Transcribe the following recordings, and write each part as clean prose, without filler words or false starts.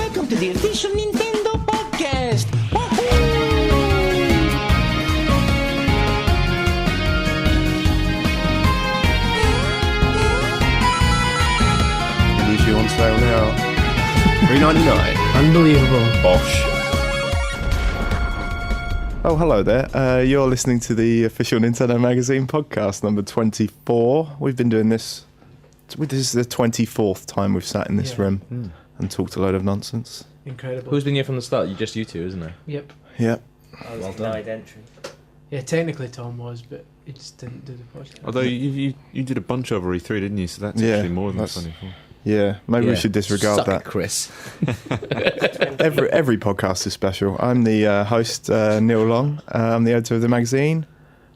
Welcome to the official Nintendo podcast. Usually on sale now. $3.99. Unbelievable. Bosh. Oh, hello there. You're listening to the official Nintendo Magazine podcast, number 24. We've been doing this. This is the 24th time we've sat in this room and talked a load of nonsense. Incredible. Who's been here from the start? You two, isn't it? Yep. Yep. I was Well denied entry. Yeah, technically Tom was, but he just didn't do the podcast. Although you did a bunch over E3, didn't you? So that's Yeah, actually more than that's- 24. Yeah, maybe we should disregard Suck that. it, Chris. Every podcast is special. I'm the host, Neil Long. I'm the editor of the magazine.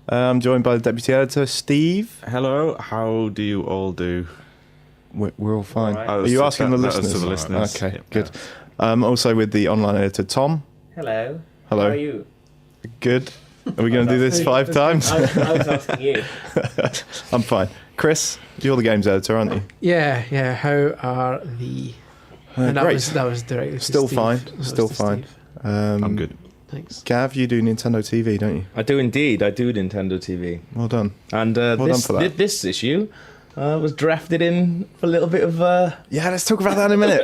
I'm joined by the deputy editor, Steve. Hello, how do you all do? We're all fine. All right. Are you asking the that was listeners? to the listeners. Okay, Yep. good. Also with the online editor, Tom. Hello. Hello. How are you? Good. Are we going to do this 5 times? I was asking you. I'm fine. Chris, you're the games editor, aren't you? Yeah. How are the? And Great. that was directly to Still Steve. fine. That was Still to fine. Steve. I'm good. Thanks. Gav, you do Nintendo TV, don't you? I do indeed. I do Nintendo TV. Well done. And Well done this, for that. this issue was drafted in for a little bit of... Yeah, let's talk about that in a minute.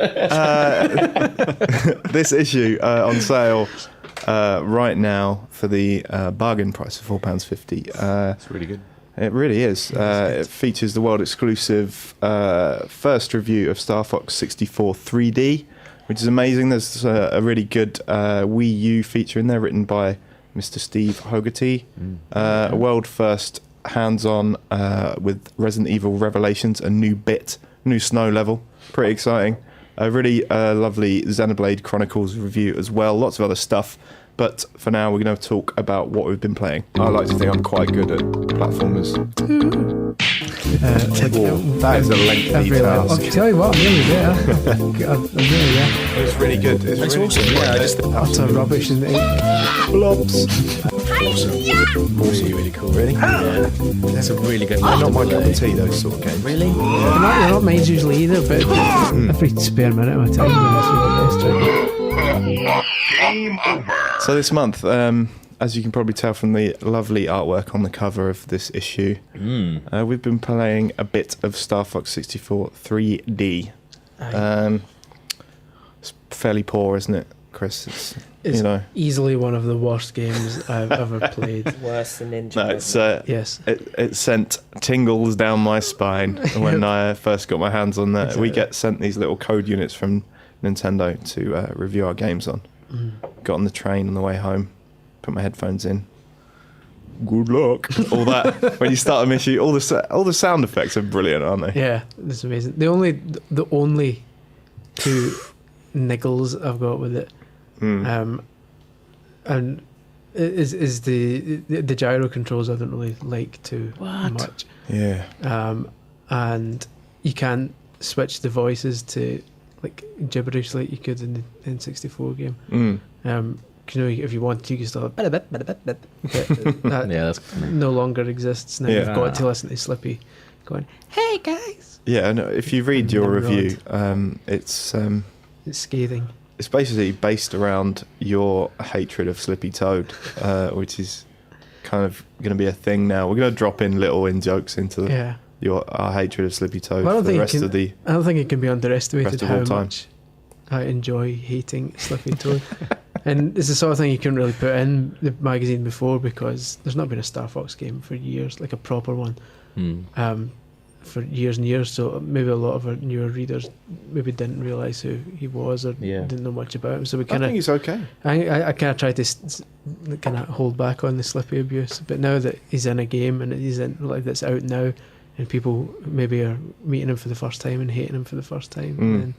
This issue on sale right now for the bargain price of £4.50. It's really good. It really is. It features the world exclusive first review of Star Fox 64 3D, which is amazing. There's a really good Wii U feature in there written by Mr. Steve Hogarty. A world first hands-on with Resident Evil Revelations, a new snow level. Pretty exciting. A really lovely Xenoblade Chronicles review as well. Lots of other stuff. But for now, we're going to talk about what we've been playing. I like to think I'm quite good at platformers. That is a lengthy task. I'll tell you what, I'm really there. I'm really there. It's really good. It's really awesome. good. Yeah, I just... Utter rubbish in the blobs. Also really cool. Really? Yeah. It's a really good... They're not my cup of tea, those sort of games. Really? they're not mine usually either, but every spare minute of my time, that's really the best. So this month, as you can probably tell from the lovely artwork on the cover of this issue, we've been playing a bit of Star Fox 64 3D. It's fairly poor, isn't it, Chris? It's easily one of the worst games I've ever played. Worse than Ninja. No, it's Yes. it sent tingles down my spine when I first got my hands on that. Exactly. We get sent these little code units from Nintendo to review our games on. Got on the train on the way home, put my headphones in. Good luck. All that when you start a mission, all the sound effects are brilliant, aren't they? Yeah, it's amazing. The only two niggles I've got with it, and is the gyro controls I don't really like too much. Yeah. And you can't switch the voices to like gibberish like you could in the N64 game. You know, if you want, you can still have that Yeah, that's... no longer exists now. Yeah. You've got to listen to Slippy going, "Hey guys." Yeah, and if you read your Nimrod. review, it's It's scathing. it's basically based around your hatred of Slippy Toad, which is kind of going to be a thing now. We're going to drop in little in-jokes into Yeah. our hatred of Slippy Toad Well, for the rest of the... I don't think it can be underestimated rest of how all time. much I enjoy hating Slippy Toad. And it's the sort of thing you couldn't really put in the magazine before because there's not been a Star Fox game for years, like a proper one, for years and years. So maybe a lot of our newer readers maybe didn't realise who he was or didn't know much about him. So we I kind think of, he's okay. I kind of tried to kind of hold back on the Slippy abuse. But now that he's in a game and he's in like that's out now, and people maybe are meeting him for the first time and hating him for the first time, then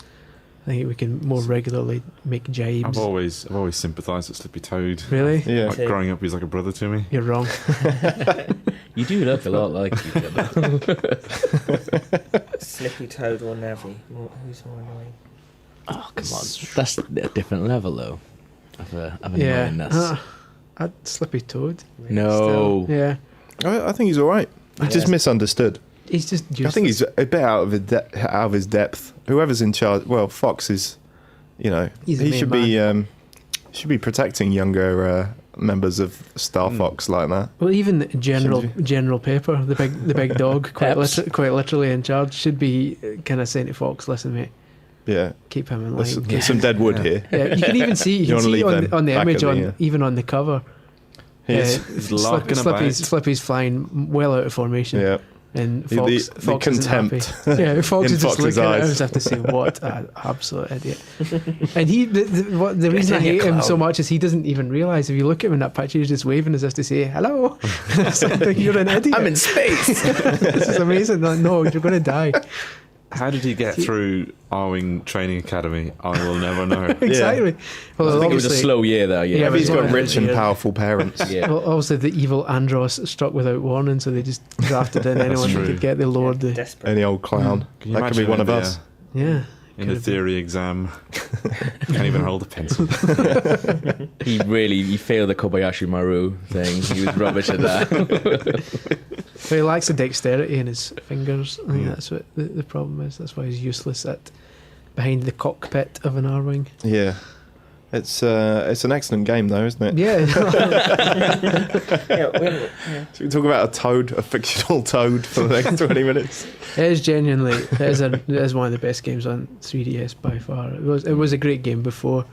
I think we can more regularly make jibes. I've always sympathised with Slippy Toad. Really? Yeah. Like growing up, he was like a brother to me. You're wrong. You do look a lot like you. Slippy Toad or Navi? Who's more annoying? Oh, come on. That's a different level, though, of Yeah. annoyingness. I'd Slippy Toad. No. Still. Yeah. I think he's all right. He's just misunderstood. He's just useless. I think he's a bit out of his depth. Whoever's in charge, well, Fox is, He's the he main should be protecting younger members of Star Fox like that. Well, even General Pepper, the big dog, quite literally in charge, should be kind of saying to Fox, "Listen, mate, Yeah, keep him in line." there's some dead wood here. Yeah, you can even see You wanna leave them on the back image at the, even on the cover. He's larking about. Slippy's flying well out of formation. Yeah, And The- Fox, the Fox isn't contempt happy. Yeah, Fox in is just Fox's looking at him eyes. as if to say, "What an absolute idiot!" And the reason I in your hate him so cloud. much is he doesn't even realise. If you look at him in that picture, he's just waving as if to say, "Hello." Something, you're an idiot. I'm in space. This is amazing. Like, no, you're going to die. How did he get through Arwing Training Academy? I will never know. Exactly. Well, I think it was a obviously- slow year though. Yeah, Yeah, but he's got Yeah. rich and Yeah. powerful parents. yeah. Well, obviously the evil Andros struck without warning, so they just drafted in anyone who true. could get. They lowered the. Desperate. Any old clown. Can you That could be imagine one of in us. Yeah. In the Could've theory exam, can't even hold a pencil. He failed the Kobayashi Maru thing. He was rubbish at that. But he lacks the dexterity in his fingers. I think that's what the problem is. That's why he's useless at behind the cockpit of an R-wing. Yeah. It's an excellent game though, isn't it? Yeah. Should we talk about a toad, a fictional toad, for the next 20 minutes? It is genuinely, it is one of the best games on 3DS by far. It was a great game before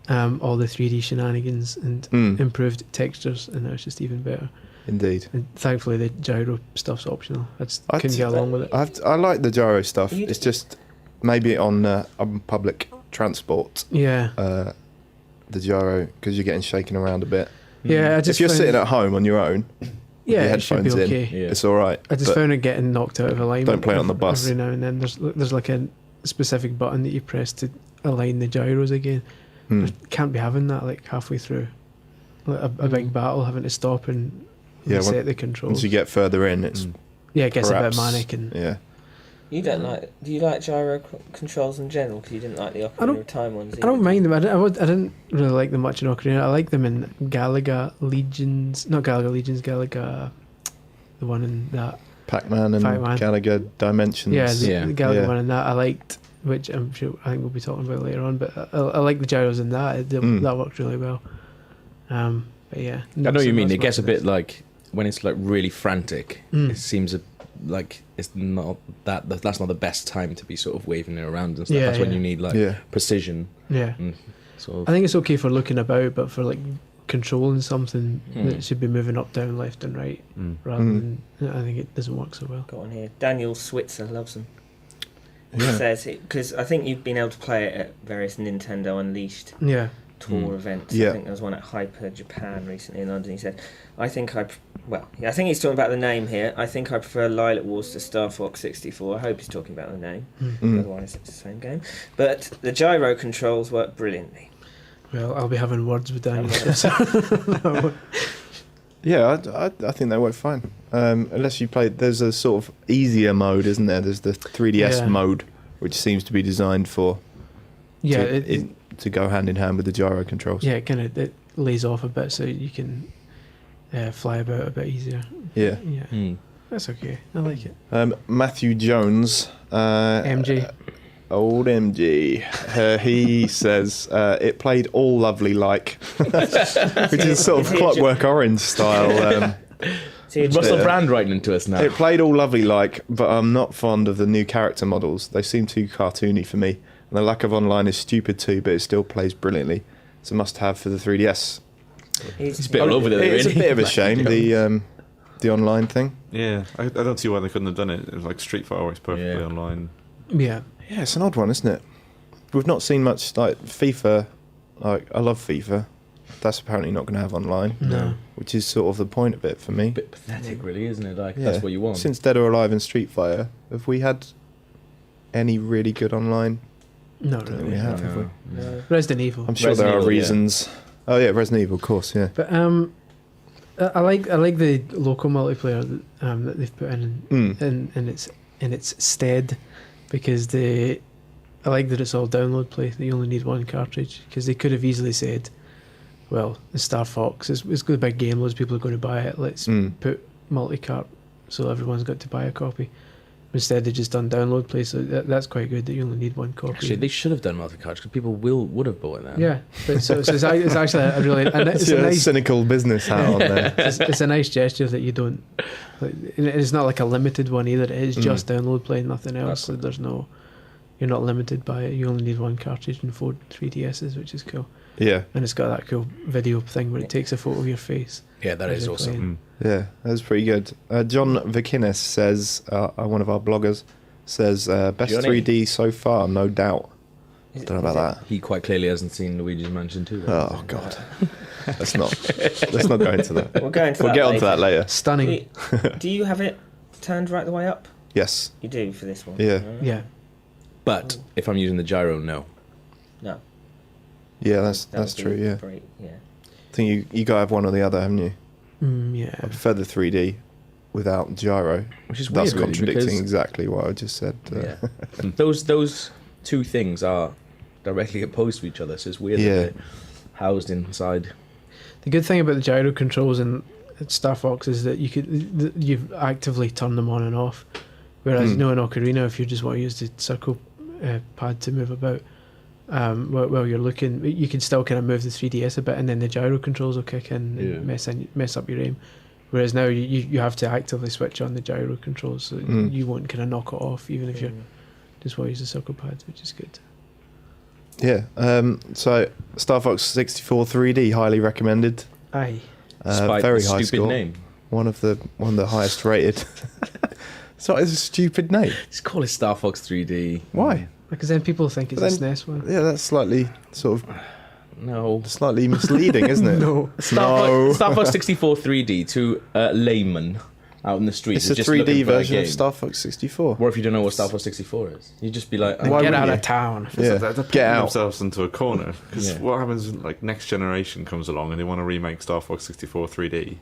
all the 3D shenanigans and improved textures, and now it's just even better. Indeed. And thankfully the gyro stuff's optional. I just couldn't get along with it. I like the gyro stuff. You d- It's just maybe on public transport, Yeah. the gyro, because you're getting shaken around a bit. Yeah, I just If you're found- sitting at home on your own, yeah, your it should be headphones in, okay. Yeah. it's all right. I just But found it getting knocked out of alignment. Don't play it on the bus. Every now and then. There's like a specific button that you press to align the gyros again. hmm. Can't be having that like halfway through like a big battle, having to stop and Yeah, reset the controls. Once you get further in, it's Yeah, it gets a bit perhaps- manic and yeah. You don't like? Do you like gyro controls in general? Because you didn't like the Ocarina of Time ones. I don't mind them. I didn't really like them much in Ocarina. I like them in Galaga Legions. Not Galaga Legions, Galaga, the one in that. Pac-Man and Pac-Man. Galaga Dimensions. Yeah, the Galaga Yeah. one in that I liked, which I think we'll be talking about later on. But I like the gyros in that. That worked really well. But yeah, I know what you mean. It gets a bit like when it's like really frantic. Mm. It seems like it's not that's not the best time to be sort of waving it around and stuff. Yeah, That's when yeah. you need like Yeah. precision. Yeah, And sort I of, think it's okay for looking about, but for like controlling something Mm. that should be moving up, down, left, and right, rather than I think it doesn't work so well. Got on here. Daniel Switzer loves them. Yeah. Says it because I think you've been able to play it at various Nintendo Unleashed Yeah, tour events. Yeah. I think there was one at Hyper Japan recently in London. He said, I think he's talking about the name here. I think I prefer Lilac Wars to Star Fox 64. I hope he's talking about the name. Otherwise it's the same game. But the gyro controls work brilliantly. well, I'll be having words with Daniel. Yeah, I think they work fine. Unless you play, there's a sort of easier mode, isn't there? There's the 3DS Yeah. mode, which seems to be designed for Yeah, to go hand in hand with the gyro controls. yeah, it lays off a bit so you can fly about a bit easier. Yeah. Yeah, Mm. that's okay. I like it. Matthew Jones, MG. old MG, he says it played all lovely like, which is sort of Clockwork Orange style. See, Russell Yeah. Brand writing into us now. It played all lovely like, but I'm not fond of the new character models. They seem too cartoony for me. And the lack of online is stupid too, but it still plays brilliantly. It's a must-have for the 3DS. he's a bit all over the It's a really. bit of a shame, the online thing. Yeah, I don't see why they couldn't have done it. It was like Street Fighter always perfectly Yeah. online. Yeah, Yeah, it's an odd one, isn't it? We've not seen much, like, FIFA. Like, I love FIFA. That's apparently not going to have online, no. which is sort of the point of it for me. Bit pathetic, really, isn't it? Like Yeah. that's what you want. Since Dead or Alive and Street Fighter, have we had any really good online? Not I don't think really. we have we? No. Resident Evil. I'm sure Resident there are Evil, yeah. reasons. Oh yeah, Resident Evil, of course, yeah. But I like the local multiplayer that they've put in its stead, because I like that it's all download play. You only need one cartridge, because they could have easily said, well, the Star Fox it's got a big game, loads of people are going to buy it. Let's put multi-cart so everyone's got to buy a copy. Instead, they just done download play, so that's quite good. That you only need one copy. Actually, they should have done multi-cards because people would have bought it then. Yeah, but so it's actually a really and it's a nice cynical business hat on there. it's a nice gesture that you don't. Like, it's not like a limited one either. It is just download play, nothing else. So there's no. You're not limited by it. You only need one cartridge and 4 3DSs, which is cool. Yeah, And it's got that cool video thing where it takes a photo of your face. Yeah, that as is you're awesome. playing. yeah, that was pretty good. John Vikinis says, one of our bloggers says, best Johnny. 3D so far, no doubt. Don't know about that. He quite clearly hasn't seen Luigi's Mansion 2. Oh God, let's not go into that. We'll go into We'll that get later. onto that later. Stunning. Do you have it turned right the way up? Yes. You do for this one. Yeah. Yeah. But if I'm using the gyro, no. No. Yeah, that that's would true. be Yeah, great, yeah. I think you gotta have one or the other, haven't you? Yeah. I prefer the 3D without gyro. Which is That's weird, really, contradicting because exactly what I just said. yeah. those two things are directly opposed to each other, so it's weird Yeah. that they're housed inside. The good thing about the gyro controls in Star Fox is that you actively turn them on and off. Whereas in Ocarina, if you just want to use the circle pad to move about, while you're looking, you can still kind of move the 3DS a bit, and then the gyro controls will kick in and mess up your aim. Whereas now you have to actively switch on the gyro controls, so you won't kind of knock it off, even if you just want to use the circle pads, which is good. Yeah. So Star Fox 64 3D, highly recommended. Aye. Despite Very the high stupid score. name. One of the highest rated. So it's a stupid name. Just call it Star Fox 3D. Why? Because then people think it's But a then- SNES one. Yeah, that's slightly No. slightly misleading, isn't it? No. Star Fox 64 3D to layman out in the streets. It's a is just looking 3D for a version of game. Star Fox 64. Or if you don't know what Star Fox 64 is, you just be like, Like, Why get wouldn't out you? of town. Yeah, They're get putting out. themselves into a corner. Because Yeah. what happens when like next generation comes along and they want to remake Star Fox 64 3D?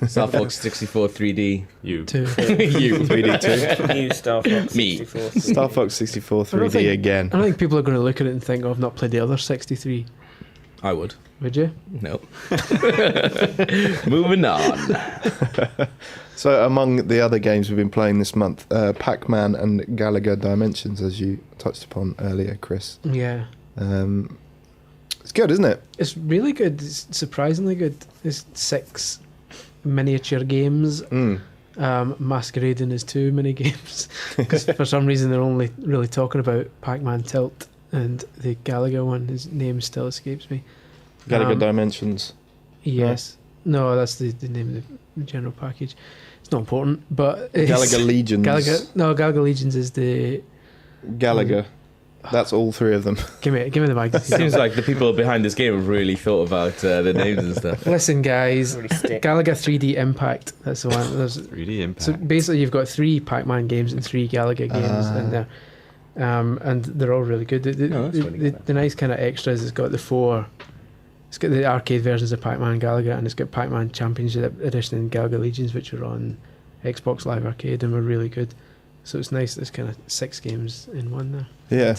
Star Fox 64 3D. You. Too. You. 3D2. New Star Fox Me. 64. Star Fox 64 I don't 3D think- again. I don't think people are going to look at it and think, "Oh, I've not played the other 63." I would. Would you? No. Moving on. So among the other games we've been playing this month, Pac-Man and Gallagher Dimensions, as you touched upon earlier, Chris. Yeah. It's good, isn't it? It's really good. It's surprisingly good. There's 6 miniature games masquerading as 2 mini games. Because for some reason they're only really talking about Pac-Man Tilt, and the Gallagher one, his name still escapes me. Gallagher Um, Dimensions. Yes. No, that's the name of the general package. It's not important, but it's Gallagher Legions. Gallagher Legions is the. Gallagher. That's all 3 of them. Give me the magazine. Seems like the people behind this game have really thought about the names and stuff. Listen, guys. Really stick. Gallagher 3D Impact. That's the one. There's, 3D Impact. so basically, you've got 3 Pac-Man games and 3 Gallagher games in there, and they're all really good. that's really good. The nice kind of extras. It's got the 4. It's got the arcade versions of Pac-Man Gallagher, and it's got Pac-Man Championship Edition and Gallagher Legions, which are on Xbox Live Arcade and were really good. So it's nice. There's kind of 6 games in one there. Yeah.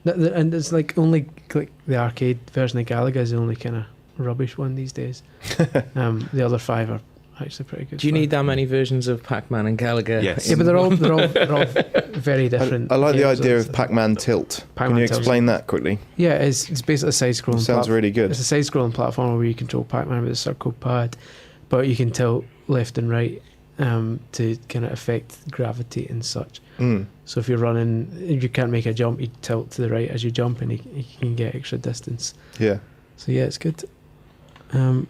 And it's like only like the arcade version of Gallagher is the only kind of rubbish one these days. The other 5 are actually pretty good. Do you fun. need that many versions of Pac-Man and Gallagher? Yes. Yeah, but they're all very different. I like the games, idea so- of Pac-Man Tilt. Can Pac-Man you Tilt. explain that quickly? Yeah, it's basically a side-scrolling. Sounds really good. It's a side-scrolling platform where you control Pac-Man with a circle pad, but you can tilt left and right to kind of affect gravity and such. So if you're running, if you can't make a jump, you tilt to the right as you jump, and you can get extra distance. Yeah. So yeah, it's good.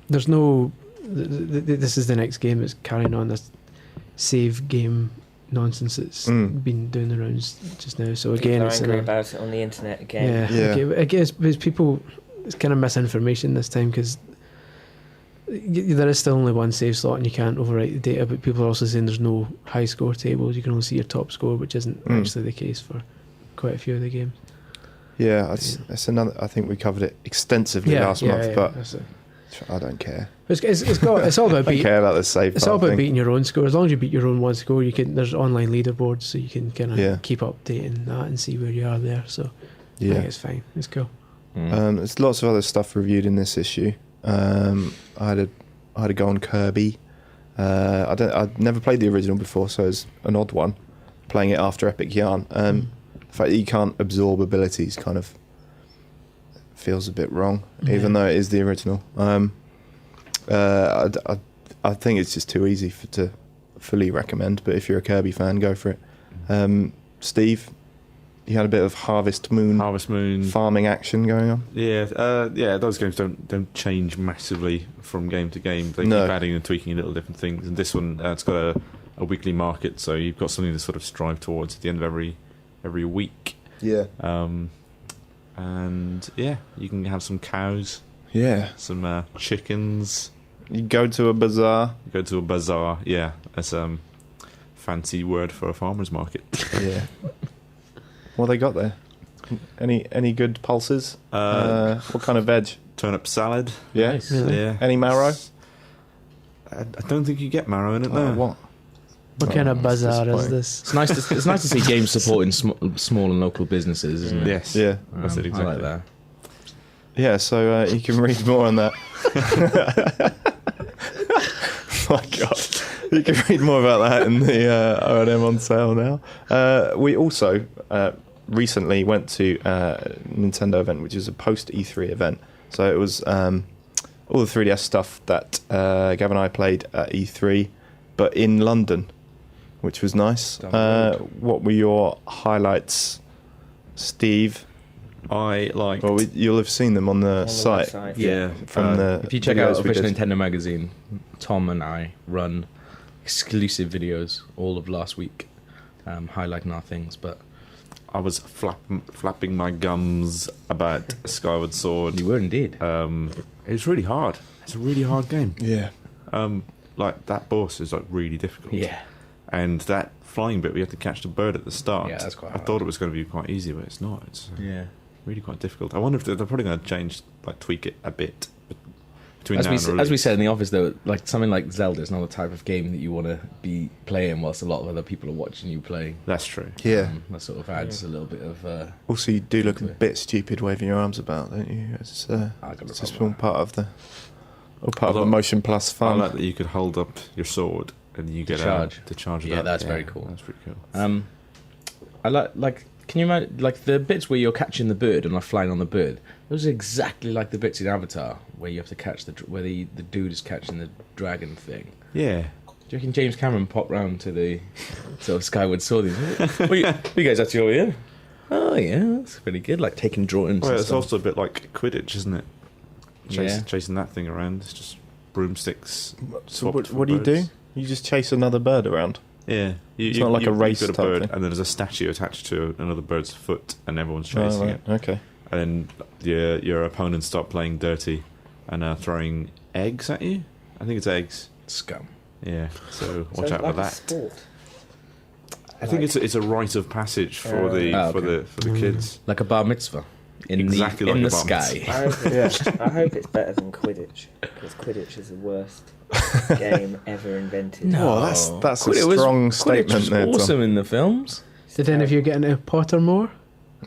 There's no. This is the next game that's carrying on this save game nonsense that's been doing the rounds just now. So again, People are it's angry about it on the internet again. yeah. Yeah. I guess because people, it's kind of misinformation this time because there is still only one save slot and you can't overwrite the data. But people are also saying there's no high score tables. You can only see your top score, which isn't actually the case for quite a few of the games. Yeah, it's another. I think we covered it extensively last month, but that's it. I don't care. It's all about I don't beating. care about the save. It's file all about thing. beating your own score. As long as you beat your own one score, you can. There's online leaderboards, so you can kind of keep updating that and see where you are there. So I think it's fine. It's cool. There's lots of other stuff reviewed in this issue. I had a go on Kirby. I'd never played the original before, so it's an odd one. playing it after Epic Yarn. The fact that you can't absorb abilities kind of feels a bit wrong, even though it is the original. I think it's just too easy to fully recommend, but if you're a Kirby fan, go for it. Steve, you had a bit of Harvest Moon farming action going on. Yeah, those games don't change massively from game to game. They keep adding and tweaking little different things. And this one, it's got a weekly market, so you've got something to sort of strive towards at the end of every week. Yeah. And yeah, you can have some cows. Yeah. Some chickens. You go to a bazaar. Yeah. That's fancy word for a farmer's market. Yeah. What they got there? Any good pulses? What kind of veg? Turnip salad. Yeah. Nice. Really? Yeah. Any marrow? I don't think you get marrow in it. No. What? What kind of bazaar is disappointing. this? It's nice to see games supporting small and local businesses, isn't it? Yes. Yeah. That's it I exactly. like that. Yeah. So you can read more on that. My God. You can read more about that in the O&M on sale now. We also recently went to a Nintendo event, which is a post E3 event. So it was all the 3DS stuff that Gav and I played at E3, but in London, which was nice. What were your highlights, Steve? I like. Well, you'll have seen them on the site. website. Yeah. From the If you check videos out we Official did. Nintendo magazine, Tom and I run exclusive videos all of last week, highlighting our things. But I was flapping my gums about Skyward Sword. you were indeed. It's really hard. It's a really hard game. Yeah. Like that boss is like really difficult. Yeah. And that flying bit, we had to catch the bird at the start. Yeah, that's quite I hard. thought it was going to be quite easy, but it's not. It's Yeah. really quite difficult. I wonder if they're probably going to change, like tweak it a bit between now and As we release. said in the office, though, like something like Zelda is not the type of game that you want to be playing whilst a lot of other people are watching you play. That's true. Yeah. That sort of adds a little bit of. Also, you do look a Okay. bit stupid waving your arms about, don't you? It's I got a it's just problem all part of the Although, Motion Plus I fun. like that you could hold up your sword and you get to charge it Yeah, up. that's very cool. That's pretty cool. I like. Can you imagine like the bits where you're catching the bird and like flying on the bird? Those are exactly like the bits in Avatar where you have to catch where the dude is catching the dragon thing. Yeah. Do you reckon James Cameron popped round to the sort of Skyward Sword? What you guys actually over here? Oh yeah, that's pretty good. Like taking drawings. Well, and it's stuff. also a bit like Quidditch, isn't it? Yeah. Chasing that thing around. It's just broomsticks. So swapped for what do you do? birds. You just chase another bird around. Yeah, It's not like a race You've got a type bird, thing. and then there's a statue attached to another bird's foot, and everyone's Oh, chasing right. it. Okay. And then your opponents start playing dirty and throwing eggs at you. I think it's eggs. Scum. Yeah, so So watch out like for a that. sport. I think it's a rite of passage for the Oh, for okay. the kids. Like a bar mitzvah. Exactly in like the a bar sky. I hope it's better than Quidditch, because Quidditch is the worst game ever invented. No, that's a Quidditch was- strong Quidditch statement was there, Tom. awesome in the films. Did any of you get into Pottermore?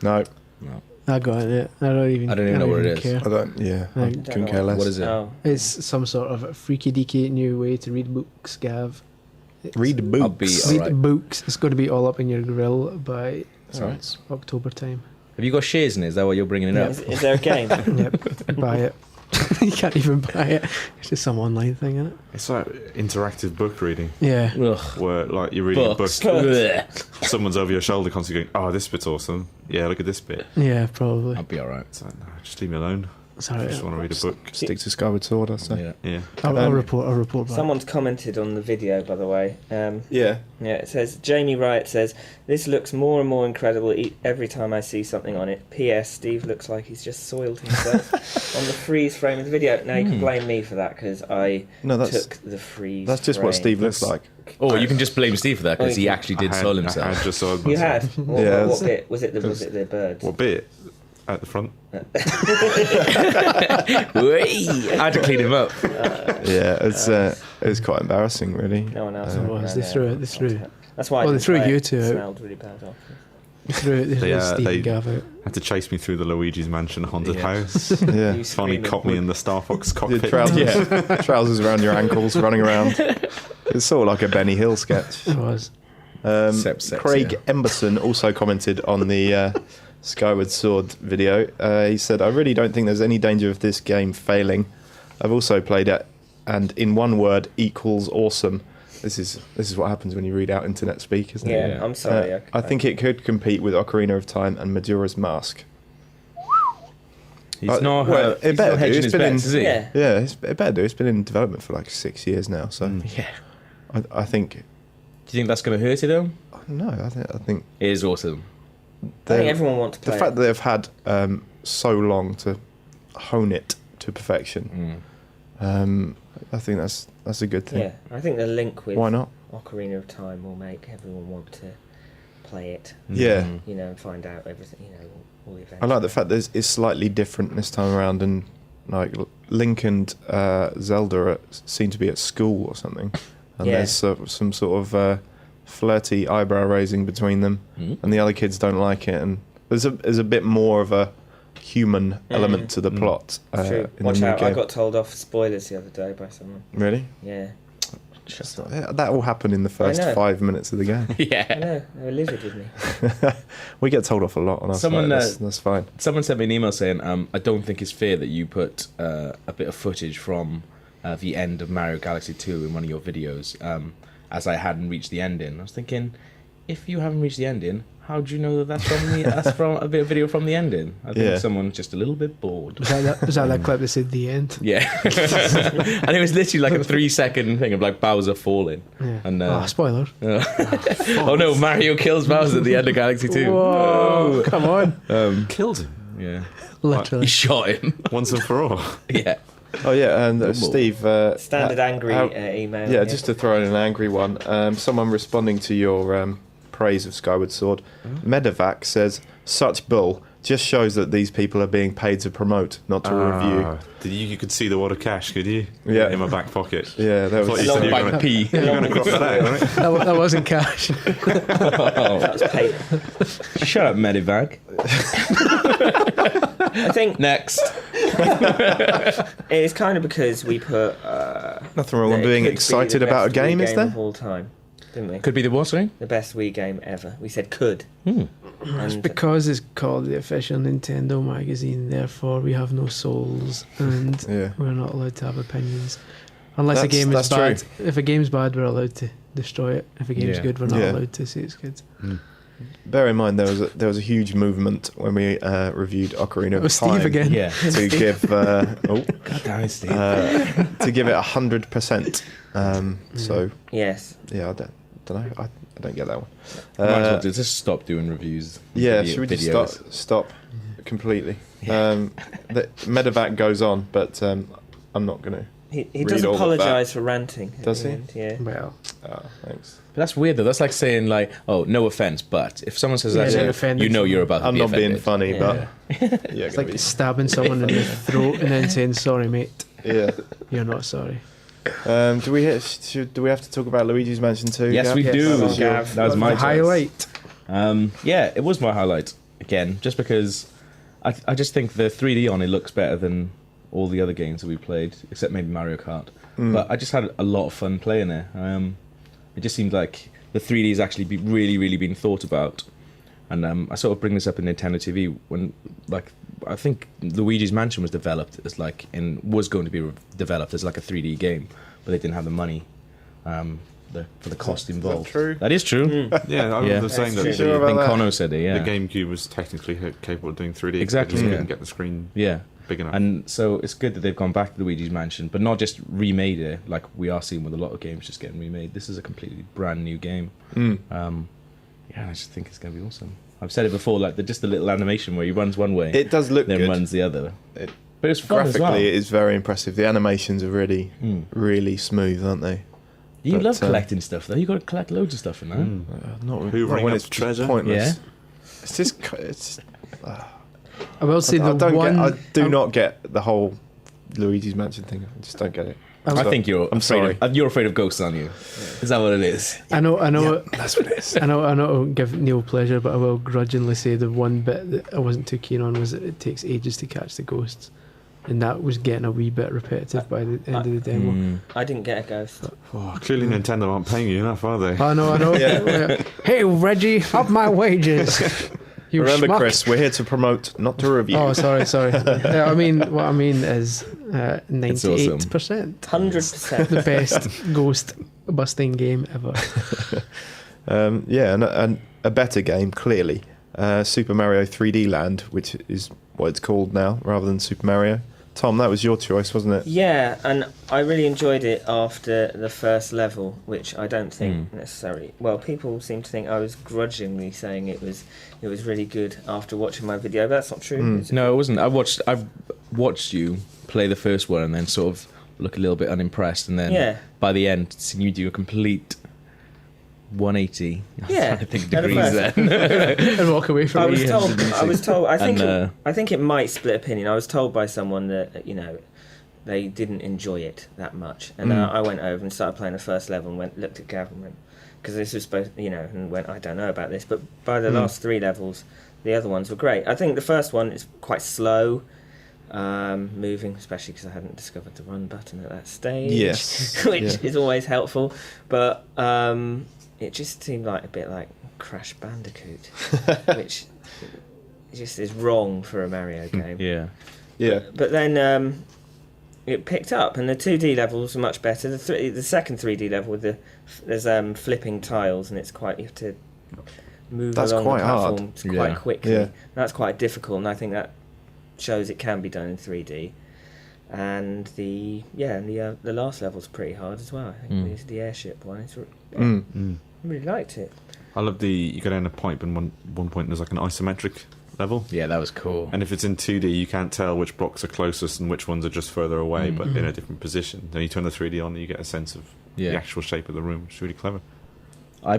No, No. I got in it. I don't even know what it is. care. I don't. Yeah, I Like- couldn't care less. What is it? Oh, It's some sort of freaky deaky new way to read books, Gav. Read I'll be books. Read alright. books. It's going to be all up in your grill by Sorry. October time. Have you got shares in it? Is that why you're bringing it Yeah. up? is there a game? Yep, buy it. You can't even buy it. It's just some online thing, isn't it? It's like interactive book reading, Yeah. Ugh. where like you're reading Books. a book, Ugh. someone's over your shoulder constantly going, "Oh, this bit's awesome. Yeah, look at this bit." Yeah, probably. I'll be alright. It's like, no, just leave me alone. Sorry. I just want to read a book. Stick to Skyward Sword, I say. Yeah. Yeah. I'll report back. Someone's commented on the video, by the way. Yeah. Yeah, it says, Jamie Wright says, this looks more and more incredible every time I see something on it. P.S. Steve looks like he's just soiled himself on the freeze frame of the video. Now, you can blame me for that, because I took the freeze That's just what frame. Steve looks like. Oh, you can just blame Steve for that because Oh, he you- actually did I soil had himself. just soiled You myself. had? What, Yeah, what bit? Was it the birds? What bit? At the front. Whee! I had to clean him up. Yeah, it's quite embarrassing, really. No one else. It was. They threw it. They threw. That's why I Oh, they didn't threw try you it. two It out. smelled really bad after. They threw Steve they- and Gav out. Had to chase me through the Luigi's Mansion haunted Yeah. house. Yeah. You Finally screaming. caught me in the Star Fox Your cockpit. trousers around your ankles, running around. It's sort of like a Benny Hill sketch. It was. Craig Emberson also commented on the Skyward Sword video. He said, "I really don't think there's any danger of this game failing. I've also played it, and in one word, equals awesome." This is what happens when you read out internet speak, isn't it? Yeah, I'm sorry. I think it could compete with Ocarina of Time and Majora's Mask. He's not it better do. hedging It's his been bets, is he? Yeah. Yeah, it better do. It's been in development for like 6 years now, so Yeah. I think. Do you think that's going to hurt it though? No, I think It is awesome. I think everyone wants to play the fact that they've had so long to hone it to perfection. I think that's a good thing. Yeah, I think the link with Why not? Ocarina of Time will make everyone want to play it. Yeah. You know, and find out everything. You know, all the events. I like the fact that it's slightly different this time around, and like Link and Zelda seem to be at school or something, and Yeah. there's some sort of flirty eyebrow raising between them, and the other kids don't like it, and there's a bit more of a human element to the plot. True. In Watch the new out! I game. got told off spoilers the other day by someone. Really? Yeah, Yeah, that will happen in the first know. 5 minutes of the game. I Yeah. know they were livid with me. We get told off a lot on our Someone, site. That's fine. Someone sent me an email saying, I don't think it's fair that you put a bit of footage from the end of Mario Galaxy 2 in one of your videos, as I hadn't reached the ending. I was thinking, if you haven't reached the ending, how do you know that that's from a bit of video from the ending? I think Yeah. someone's just a little bit bored. Was that clip that said the end? Yeah. And it was literally like a 3-second thing of like Bowser falling. Yeah. And Spoiler. oh no, Mario kills Bowser at the end of Galaxy 2. Whoa, come on. Killed him Yeah. Literally. He shot him. once and for all. Yeah. Oh yeah, and Steve. Standard angry email. Yeah, just to throw in an angry one. Someone responding to your praise of Skyward Sword, Medevac says, "Such bull. Just shows that these people are being paid to promote, not to review." You could see the wad of cash, could you? Yeah. In my back pocket. Yeah, that Thought was. you said you were Bite gonna- P. you were going to cross that out, weren't it? That wasn't cash. That was paid. Shut up, Medivac. I think Next. it's kind of because we put. Nothing wrong that with it being could be excited the about a best game, Wii is there? Of all time, didn't we? Could be the what, sorry? The best Wii game ever. We said could. It's And because it's called the official Nintendo magazine, therefore we have no souls and Yeah. we're not allowed to have opinions. Unless a That's- game is that's bad. If a game's bad, we're allowed to destroy it. If a game's Yeah. good, we're not Yeah. allowed to say it's good. Bear in mind, there was a huge movement when we reviewed Ocarina It of was Time Steve again. Yeah. to give God damn it, Steve. to give it 100%. So yes, yeah, I don't know. I don't get that one. Might as well just stop doing reviews. Yeah, Video- should we just videos. stop completely? The Medevac goes on, but I'm not going to. he Read does all of apologise for ranting. at Does the he? end, yeah. Well, Oh, thanks. But that's weird though. That's like saying like, oh, no offense, but if someone says Yeah, that, they're you offended. know you're about to I'm be not being offended. funny, Yeah. but yeah, it's like stabbing someone in the throat and then saying, "Sorry, mate, yeah. you're not sorry." Do we have to talk about Luigi's Mansion 2? Yes, Gav? we Yes. do. Come on, Gav. That was my The choice. highlight. Yeah, it was my highlight again, just because I just think the 3D on it looks better than all the other games that we played, except maybe Mario Kart. But I just had a lot of fun playing it. It just seemed like the 3D has actually really been thought about. And I sort of bring this up in Nintendo TV when, like, I think Luigi's Mansion was developed as like, and was going to be developed as like a 3D game, but they didn't have the money for the cost involved. true? That is true. Yeah, I remember saying that That's true. the, Sure I think about that? Kono said it. Yeah. the GameCube was technically capable of doing 3D. Exactly, Because it yeah. didn't get the screen Yeah. big enough. And so it's good that they've gone back to Luigi's Mansion, but not just remade it like we are seeing with a lot of games just getting remade. This is a completely brand new game. Yeah, I just think it's going to be awesome. I've said it before, like just the little animation where he runs one way, It does look then good. runs the other. It- But it's fun as Graphically, well. it is very impressive. The animations are really smooth, aren't they? You but, love collecting stuff though. You got to collect loads of stuff in there. Not, Hoovering not when up it's treasure. pointless. Yeah. It's just. It's. I will say I the don't one. get. I do not get the whole Luigi's Mansion thing. I just don't get it. I think you're. I'm afraid sorry. you're afraid of ghosts, aren't you? Is that what it is? I know. That's what it is. I know it'll give Neil pleasure, but I will grudgingly say the one bit that I wasn't too keen on was that it takes ages to catch the ghosts. and that was getting a wee bit repetitive by the end of the demo. I didn't get a ghost. Oh, clearly Nintendo aren't paying you enough, are they? I know. Yeah. Hey, Reggie, up my wages. You Remember, schmuck. Chris, we're here to promote, not to review. Oh, sorry. What I mean is 98%. 100%. The best ghost busting game ever. And a better game, clearly. Super Mario 3D Land, which is what it's called now, rather than Super Mario. Tom, that was your choice, wasn't it? Yeah, and I really enjoyed it after the first level, which I don't think necessarily. Well, people seem to think I was grudgingly saying it was really good after watching my video, but that's not true. is it? No, it wasn't. I've watched you play the first one and then sort of look a little bit unimpressed, and then by the end, seeing you do a complete 180. Yeah, I think at degrees first. then. And walk away from I me. was told. I think. And, I think it might split opinion. I was told by someone that they didn't enjoy it that much, and I went over and started playing the first level and looked at Gav and went, because this was supposed, and went, I don't know about this, but by the last 3 levels, the other ones were great. I think the first one is quite slow. Moving, especially because I hadn't discovered the run button at that stage, Yes. which is always helpful. But it just seemed like a bit like Crash Bandicoot, which just is wrong for a Mario game. Yeah. But then it picked up, and the 2D levels are much better. The second 3D level with there's flipping tiles, and it's quite, you have to move That's along quite the hard. platforms quite quickly. Yeah. That's quite difficult, and I think that shows it can be done in 3D. And the last level's pretty hard as well. I think the airship one. I really liked it. I love you go down a pipe, and one point there's like an isometric level. Yeah, that was cool. And if it's in 2D, you can't tell which blocks are closest and which ones are just further away, but in a different position. Then you turn the 3D on, and you get a sense of the actual shape of the room. It's really clever. I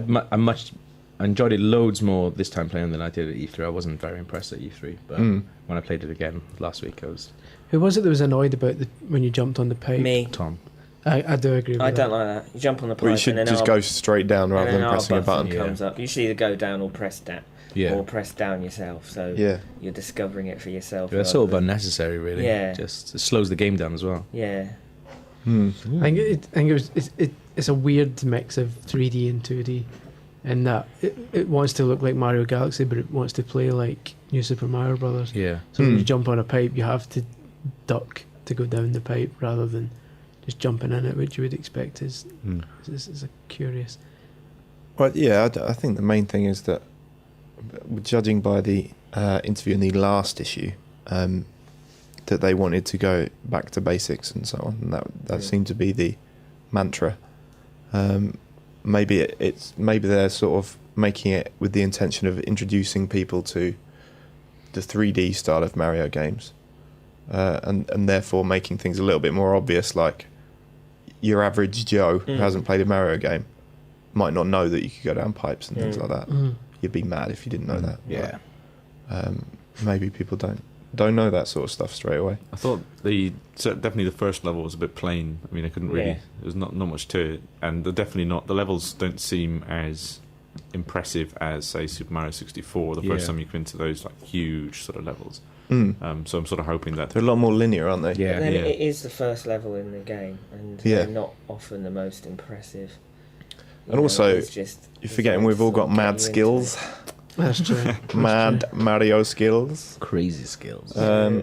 enjoyed it loads more this time playing than I did at E3. I wasn't very impressed at E3, but when I played it again last week, I was... Who was it that was annoyed about when you jumped on the pipe? Me. Tom. I do agree with I that. don't like that. You jump on the pipe Well, you should and then just go straight down rather than pressing a button. comes up. You should either go down or press down. Yeah. Or press down yourself. So you're discovering it for yourself. It's sort of unnecessary, really. Yeah. Just it slows the game down as well. Yeah. I think it's a weird mix of 3D and 2D, in that it wants to look like Mario Galaxy, but it wants to play like New Super Mario Brothers. Yeah. So when you jump on a pipe, you have to duck to go down the pipe rather than just jumping in it, which you would expect is a curious. Well, yeah, I think the main thing is that, judging by the interview in the last issue, that they wanted to go back to basics and so on, and that seemed to be the mantra. Maybe maybe they're sort of making it with the intention of introducing people to the 3D style of Mario games, and therefore making things a little bit more obvious. Like your average Joe who hasn't played a Mario game might not know that you could go down pipes and things like that. You'd be mad if you didn't know that. Yeah. But, maybe people don't know that sort of stuff straight away. I thought definitely the first level was a bit plain. I mean, I couldn't really. There was not much to it, and they're definitely not. The levels don't seem as impressive as, say, Super Mario 64. The first time you come into those like huge sort of levels. So I'm sort of hoping that They're a lot more linear, aren't they? Yeah. And then it is the first level in the game, and they're not often the most impressive. And also, it's just, you're forgetting we've all got mad skills. That's true. Mad Mario skills. Crazy skills. Yeah,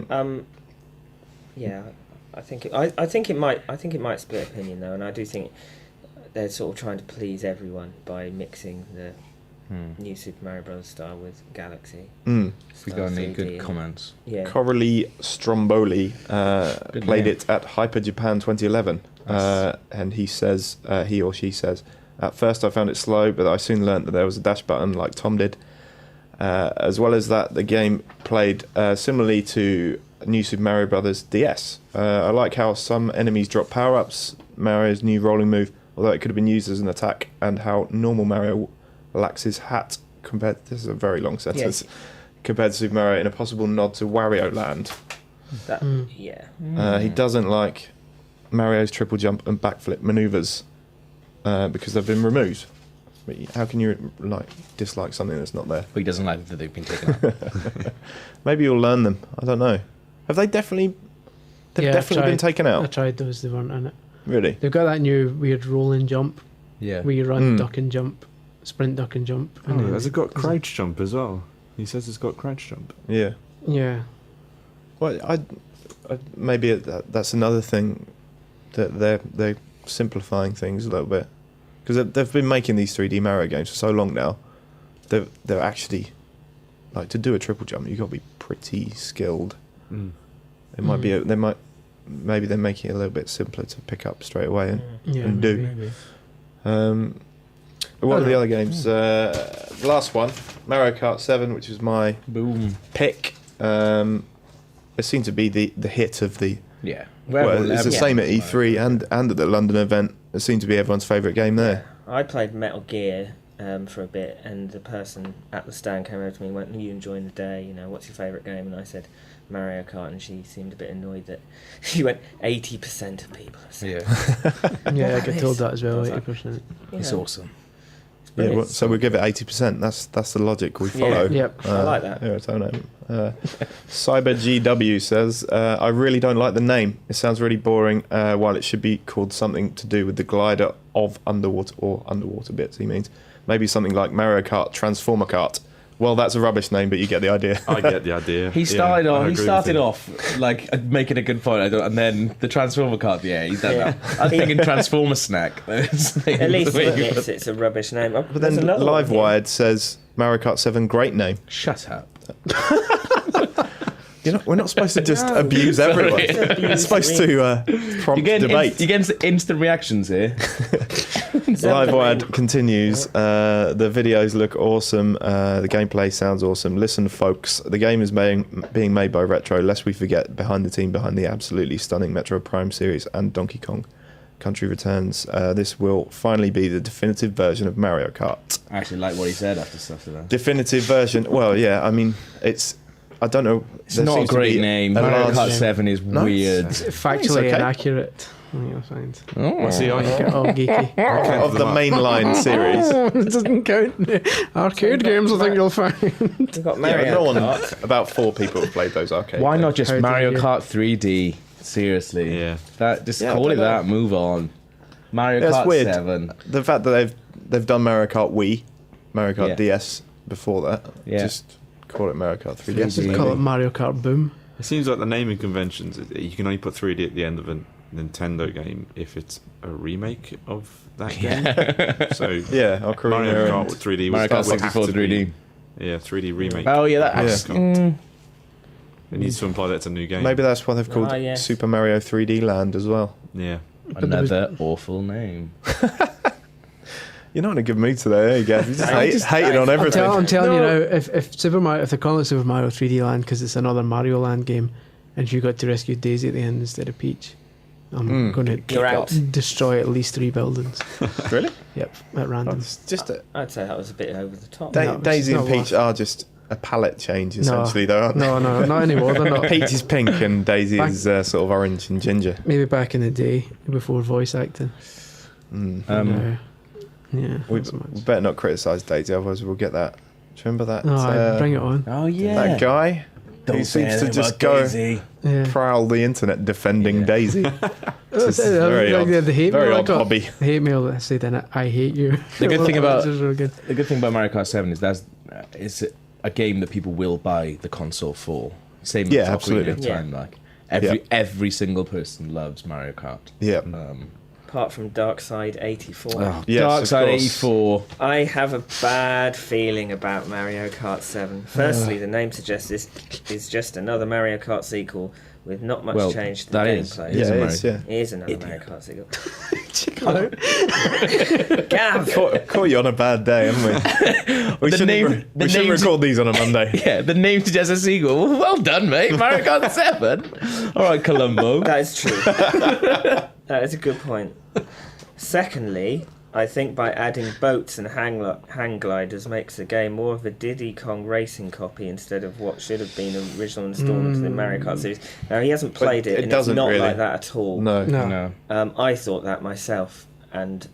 I think it might split opinion though, and I do think they're sort of trying to please everyone by mixing the new Super Mario Bros. Style with Galaxy. If we got any good comments. Yeah. Coralie Stromboli played name. it at Hyper Japan 2011, and he or she says, at first I found it slow, but I soon learnt that there was a dash button like Tom did. As well as that, the game played similarly to New Super Mario Bros. DS. I like how some enemies drop power-ups, Mario's new rolling move, although it could have been used as an attack, and how normal Mario lacks his hat compared. This is a very long sentence. Yes. Compared to Super Mario, in a possible nod to Wario Land. He doesn't like Mario's triple jump and backflip maneuvers because they've been removed. But how can you dislike something that's not there? But he doesn't like that they've been taken out. Maybe you'll learn them. I don't know. Have they definitely They've definitely been taken I out. tried those, they weren't in it. Really? They've got that new weird roll and jump, Yeah. where you run, duck and jump, sprint, duck and jump. Oh, And has it got crouch jump as well? He says it's got crouch jump. Yeah. Yeah. Well, maybe that's another thing that they're simplifying things a little bit, because they've been making these 3D Mario games for so long now. They're actually, like, to do a triple jump, you've got to be pretty skilled. It might be maybe they're making it a little bit simpler to pick up straight away and do. Maybe. What are the other games? The last one, Mario Kart 7, which was my Boom. pick. It seemed to be the hit of the. Yeah. Well, it's the same at E3 and at the London event. It seemed to be everyone's favourite game there. I played Metal Gear for a bit, and the person at the stand came over to me and went, "Are you enjoying the day? You know, what's your favourite game?" And I said, Mario Kart, and she seemed a bit annoyed that she went 80% of people. Yeah. Yeah, I get told that as well, I was like, 80%. It's awesome. Yeah, well, so we give it 80%. That's the logic we follow. Yep. I like that. Yeah, I don't know. Cyber GW says, I really don't like the name. It sounds really boring, while it should be called something to do with the glider of underwater bits, he means. Maybe something like Mario Kart Transformer Kart. Well, that's a rubbish name, but you get the idea. I get the idea. He started I agree with started him. off like making a good point, and then the Transformer card. Yeah, he's done that. I was thinking Transformer snack. At least he admits it's a rubbish name. But then Livewired says, Mario Kart 7, great name. Shut up. We're not supposed to just abuse everyone. We're supposed to prompt debate. You're getting instant reactions here. Livewired continues. The videos look awesome. The gameplay sounds awesome. Listen, folks, the game is being made by Retro, lest we forget, behind the absolutely stunning Metro Prime series and Donkey Kong Country Returns. This will finally be the definitive version of Mario Kart. I actually like what he said after stuff to that. Definitive version. Well, yeah, I mean, I don't know. It's not a great name. Mario Kart 7 is weird. It's factually inaccurate. You'll find. Oh, See, I Get all geeky. of the mainline series. It doesn't count. Arcade games, I think you'll find. We've got Yeah, Mario no one. Kart. About 4 people have played those arcade. why games. not just How Mario dare you. Kart 3D? Seriously. Yeah. Just Yeah, call I it don't that. know. Move on. Mario That's Kart weird. 7. The fact that they've done Mario Kart Wii, Mario Kart Yeah. DS before that. Yeah. Just call it Mario Kart 3DS. 3D. Just call it Mario Kart Boom. It seems like the naming conventions, you can only put 3D at the end of a Nintendo game if it's a remake of that game. So Yeah, Ocarina Mario and- Kart with 3D Mario Kart would have 64 to be- 3D. Yeah, 3D remake. Oh, yeah, that. Yeah. It needs to imply that it's a new game. Maybe that's why they've called yes. Super Mario 3D Land as well. Yeah. But there was- Another awful name. You're not in a good mood today, are you, Gav? You're just, I just- hating on everything. I'm telling you now, if Super Mario, if they call it Super Mario 3D Land because it's another Mario Land game, and you got to rescue Daisy at the end instead of Peach, I'm going to You're out. destroy at least 3 buildings. Really? Yep, at random. It's just I'd say that was a bit over the top. No, it's Daisy and not Peach are just a palette change, essentially, though, aren't they? No, not anymore. They're not. Peach is pink and Daisy Back- is sort of orange and ginger. Maybe back in the day before voice acting. No. Yeah. We not so much. better not criticise Daisy, otherwise we'll get that. Do you remember that? Oh, bring it on. Oh, yeah. That guy who seems to just go Yeah. prowl the internet defending Daisy. It's very Like odd, the hate very mail. odd hobby. The hate mail that said in it, I hate you. The good thing about- This is really good. The good thing about Mario Kart 7 is it's a game that people will buy the console for. Same Yeah, with Ocarina absolutely. of Yeah. Time, like Yeah. every single person loves Mario Kart. Yeah. Apart from Dark Side 84. Yes, Dark of Side course. 84. I have a bad feeling about Mario Kart 7. Firstly, the name suggests this is just another Mario Kart sequel with not much Well, change to the that is. gameplay. It Yeah, is a it is, yeah. It is another Idiot. Mario Kart sequel. Hello. Gav! Caught you on a bad day, haven't we? We The shouldn't, name- re- the we shouldn't name's- record these on a Monday. Yeah, the name suggests a sequel. Well done, mate. Mario Kart 7. All right, Columbo. That is true. That is a good point. Secondly, I think by adding boats and hang gliders makes the game more of a Diddy Kong racing copy instead of what should have been an original instalment of the Mario Kart series. Now, he hasn't played it, it and doesn't it's not really. like that at all. No. No. I thought that myself, and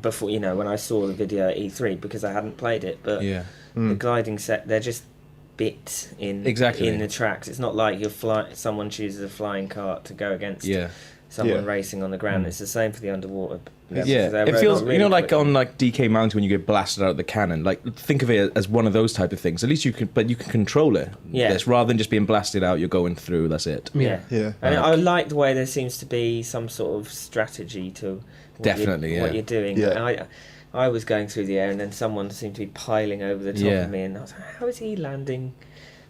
before, when I saw the video at E3, because I hadn't played it, but Yeah. the gliding set, they're just bit in Exactly. in the tracks. It's not like someone chooses a flying cart to go against Yeah. someone Yeah. racing on the ground. It's the same for the underwater levels. Yeah, They're it feels really like quick. on like DK Mountain when you get blasted out of the cannon. Like think of it as one of those type of things. At least you can control it. Yeah. Yes, rather than just being blasted out, you're going through. That's it. Yeah. Yeah. And I like the way there seems to be some sort of strategy to what Definitely, what yeah. you're doing. Yeah. And I was going through the air and then someone seemed to be piling over the top Yeah. of me, and I was like, how is he landing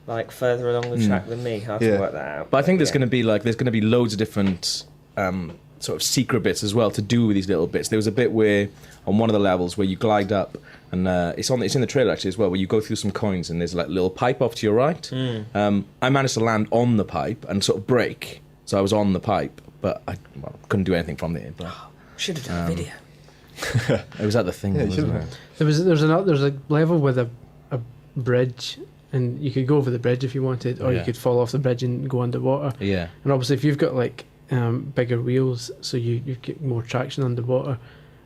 like further along the track than me? How to Yeah. work that out? But I think there's Yeah. going to be loads of different sort of secret bits as well to do with these little bits. There was a bit where on one of the levels where you glide up, and it's in the trailer actually as well, where you go through some coins and there's like a little pipe off to your right. I managed to land on the pipe and sort of brake, so I was on the pipe, but I couldn't do anything from there. But Should have done a video. it was at the thing, Yeah, you wasn't should it? have. There's a level with a bridge, and you could go over the bridge if you wanted, or you Yeah. could fall off the bridge and go underwater. Yeah. And obviously, if you've got like bigger wheels, so you get more traction underwater,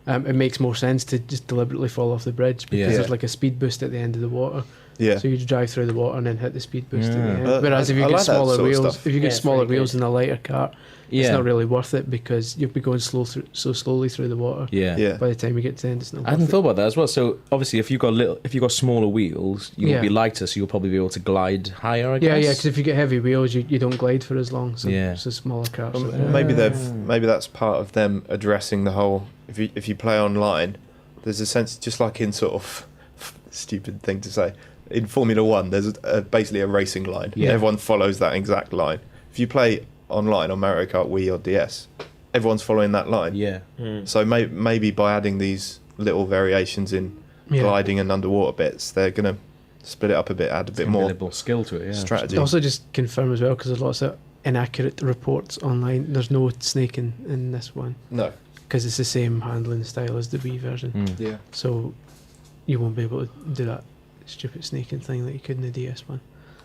it makes more sense to just deliberately fall off the bridge because Yeah. there's like a speed boost at the end of the water. Yeah. So you drive through the water and then hit the speed boost at the Yeah. end. Whereas if you I get like that smaller sort of wheels, stuff. if you Yeah, get it's smaller really wheels good. in a lighter car, it's Yeah. not really worth it because you'll be going so slowly through the water. Yeah. Yeah. By the time you get to the end, it's not. I hadn't worth it. thought about that as well. So obviously, if you got smaller wheels, you'll Yeah. be lighter, so you'll probably be able to glide higher. I Yeah, guess. yeah. Because if you get heavy wheels, you don't glide for as long. So Yeah. it's a smaller car. Well, So, maybe that's part of them addressing the whole. If you play online, there's a sense, just like in sort of stupid thing to say, in Formula One, there's basically a racing line. Yeah. Everyone follows that exact line. If you play online on Mario Kart Wii or DS, everyone's following that line. Yeah. So maybe by adding these little variations in Yeah. gliding and underwater bits, they're gonna split it up a bit, add a bit more more skill to it. Yeah. strategy. Also, just confirm as well because there's lots of inaccurate reports online. There's no snaking in this one No. because it's the same handling style as the Wii version. Yeah. So you won't be able to do that stupid snaking thing that you could in the DS one.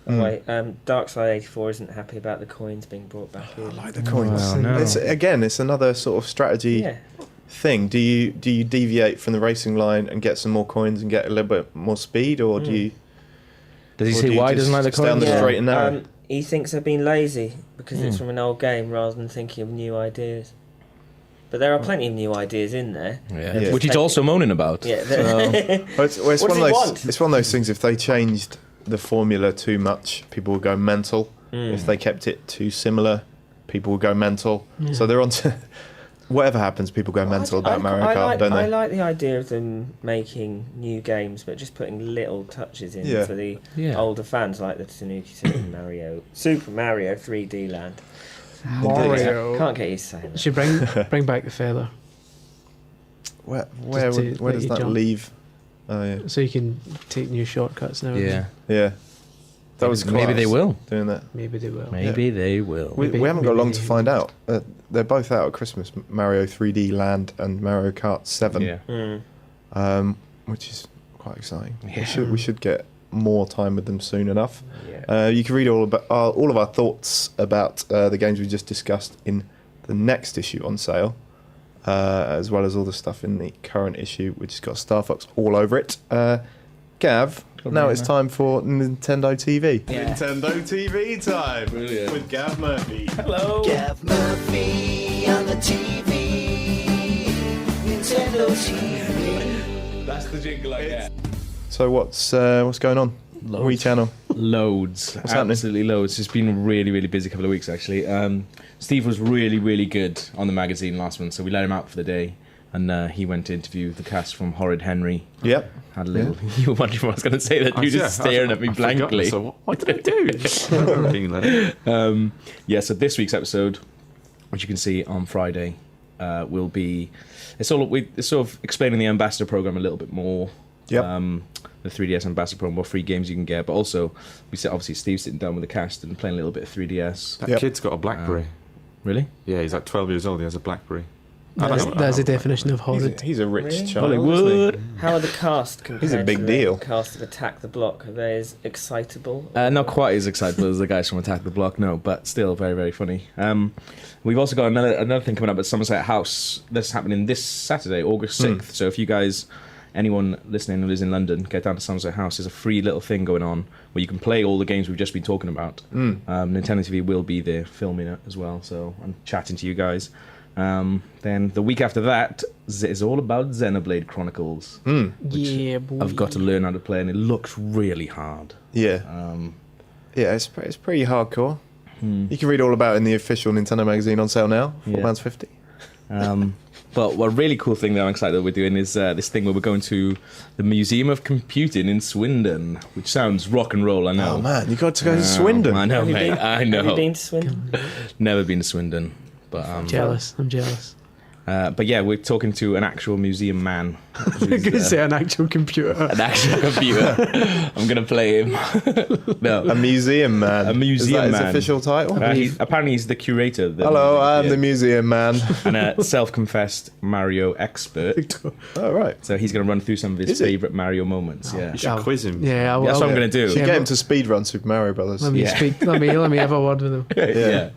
Wait, Darkside84 isn't happy about the coins being brought back in. I like the coins. Wow, no. It's another sort of strategy Yeah. thing. Do you deviate from the racing line and get some more coins and get a little bit more speed, or do you? Does he or say do you why he just doesn't like the stay on coins? the straight and narrow? He thinks they've been lazy because it's from an old game rather than thinking of new ideas. But there are plenty of new ideas in there. Yeah. Yeah. Which he's also moaning about. Yeah. So- It's What does one of he those. want? It's one of those things. If they changed the formula too much, people would go mental. If they kept it too similar, people would go mental. Yeah. So they're on to whatever happens. People go mental about Mario Kart, don't I they? like the idea of them making new games, but just putting little touches in Yeah. for the Yeah. older fans, like the Tanuki Super Mario 3D Land. Mario. Can't get used to saying You that. should bring back the feather Where Just to where let does you that jump. leave? Oh yeah, so you can take new shortcuts now. and Yeah. then. yeah. That was Maybe they class, will. doing that. Maybe they will. Maybe they will. We Maybe- haven't got maybe long to they find will. out. They're both out at Christmas. Mario 3D Land and Mario Kart 7. Yeah. Which is quite exciting. Yeah. We should get more time with them soon enough. Yeah. You can read all of our thoughts about the games we just discussed in the next issue on sale, as well as all the stuff in the current issue, which has got Star Fox all over it. Gav, now it's time for Nintendo TV. Yeah. Nintendo TV time Brilliant. with Gav Murphy. Hello. Gav Murphy on the TV. Nintendo TV. That's the jingle I get. So what's going on? Wii channel. Loads. What's happening? Absolutely loads. It's been a really, really busy couple of weeks, actually. Steve was really, really good on the magazine last month, so we let him out for the day, and he went to interview the cast from Horrid Henry. Yep. Had a little... You were wondering what I was going to say, that you were just staring at me I've forgotten, blankly. So what did I do? Being like- Yeah, so this week's episode, which you can see on Friday, will be... It's sort of explaining the Ambassador program a little bit more. Yep. The 3DS Ambassador program, what free games you can get, but also we said obviously Steve's sitting down with the cast and playing a little bit of 3DS. That Yep. kid's got a BlackBerry. Really? Yeah, he's like 12 years old. He has a BlackBerry. I don't That's, know- I that's the don't know. definition of horrid. He's a rich Really? child. Hollywood. How are the cast compared He's a big to deal. the cast of Attack the Block? Are they as excitable? Not quite as excitable as the guys from Attack the Block, no, but still very, very funny. We've also got another thing coming up at Somerset House. This is happening this Saturday, August 6th. So if you guys anyone listening who lives in London, get down to Somerset House. There's a free little thing going on where you can play all the games we've just been talking about. Nintendo TV will be there filming it as well, so I'm chatting to you guys. Then the week after that is all about Xenoblade Chronicles. Yeah, boy. I've got to learn how to play, and it looks really hard. Yeah. Yeah, it's pretty hardcore. You can read all about it in the official Nintendo magazine on sale now. £4.50. But one really cool thing that I'm excited that we're doing is this thing where we're going to the Museum of Computing in Swindon, which sounds rock and roll, I know. Oh man, you got to go to Swindon. I know, Have you mate. been- I know. Have you been to Swindon? Never been to Swindon. But I'm jealous. but yeah, we're talking to an actual museum man. I'm going to say an actual computer. An actual computer. I'm going to play him. No. A museum man. A museum Is that man. his official title? Apparently he's the curator. Of the Hello, museum. I'm the museum man. And a self-confessed Mario expert. Oh, right. So he's going to run through some of his Is he? favourite Mario moments. Yeah. You should quiz him. Yeah, That's what I'm going to do. Should get him to speedrun Super Mario Brothers. Let me Yeah. speak. Let me have a word with him. Yeah.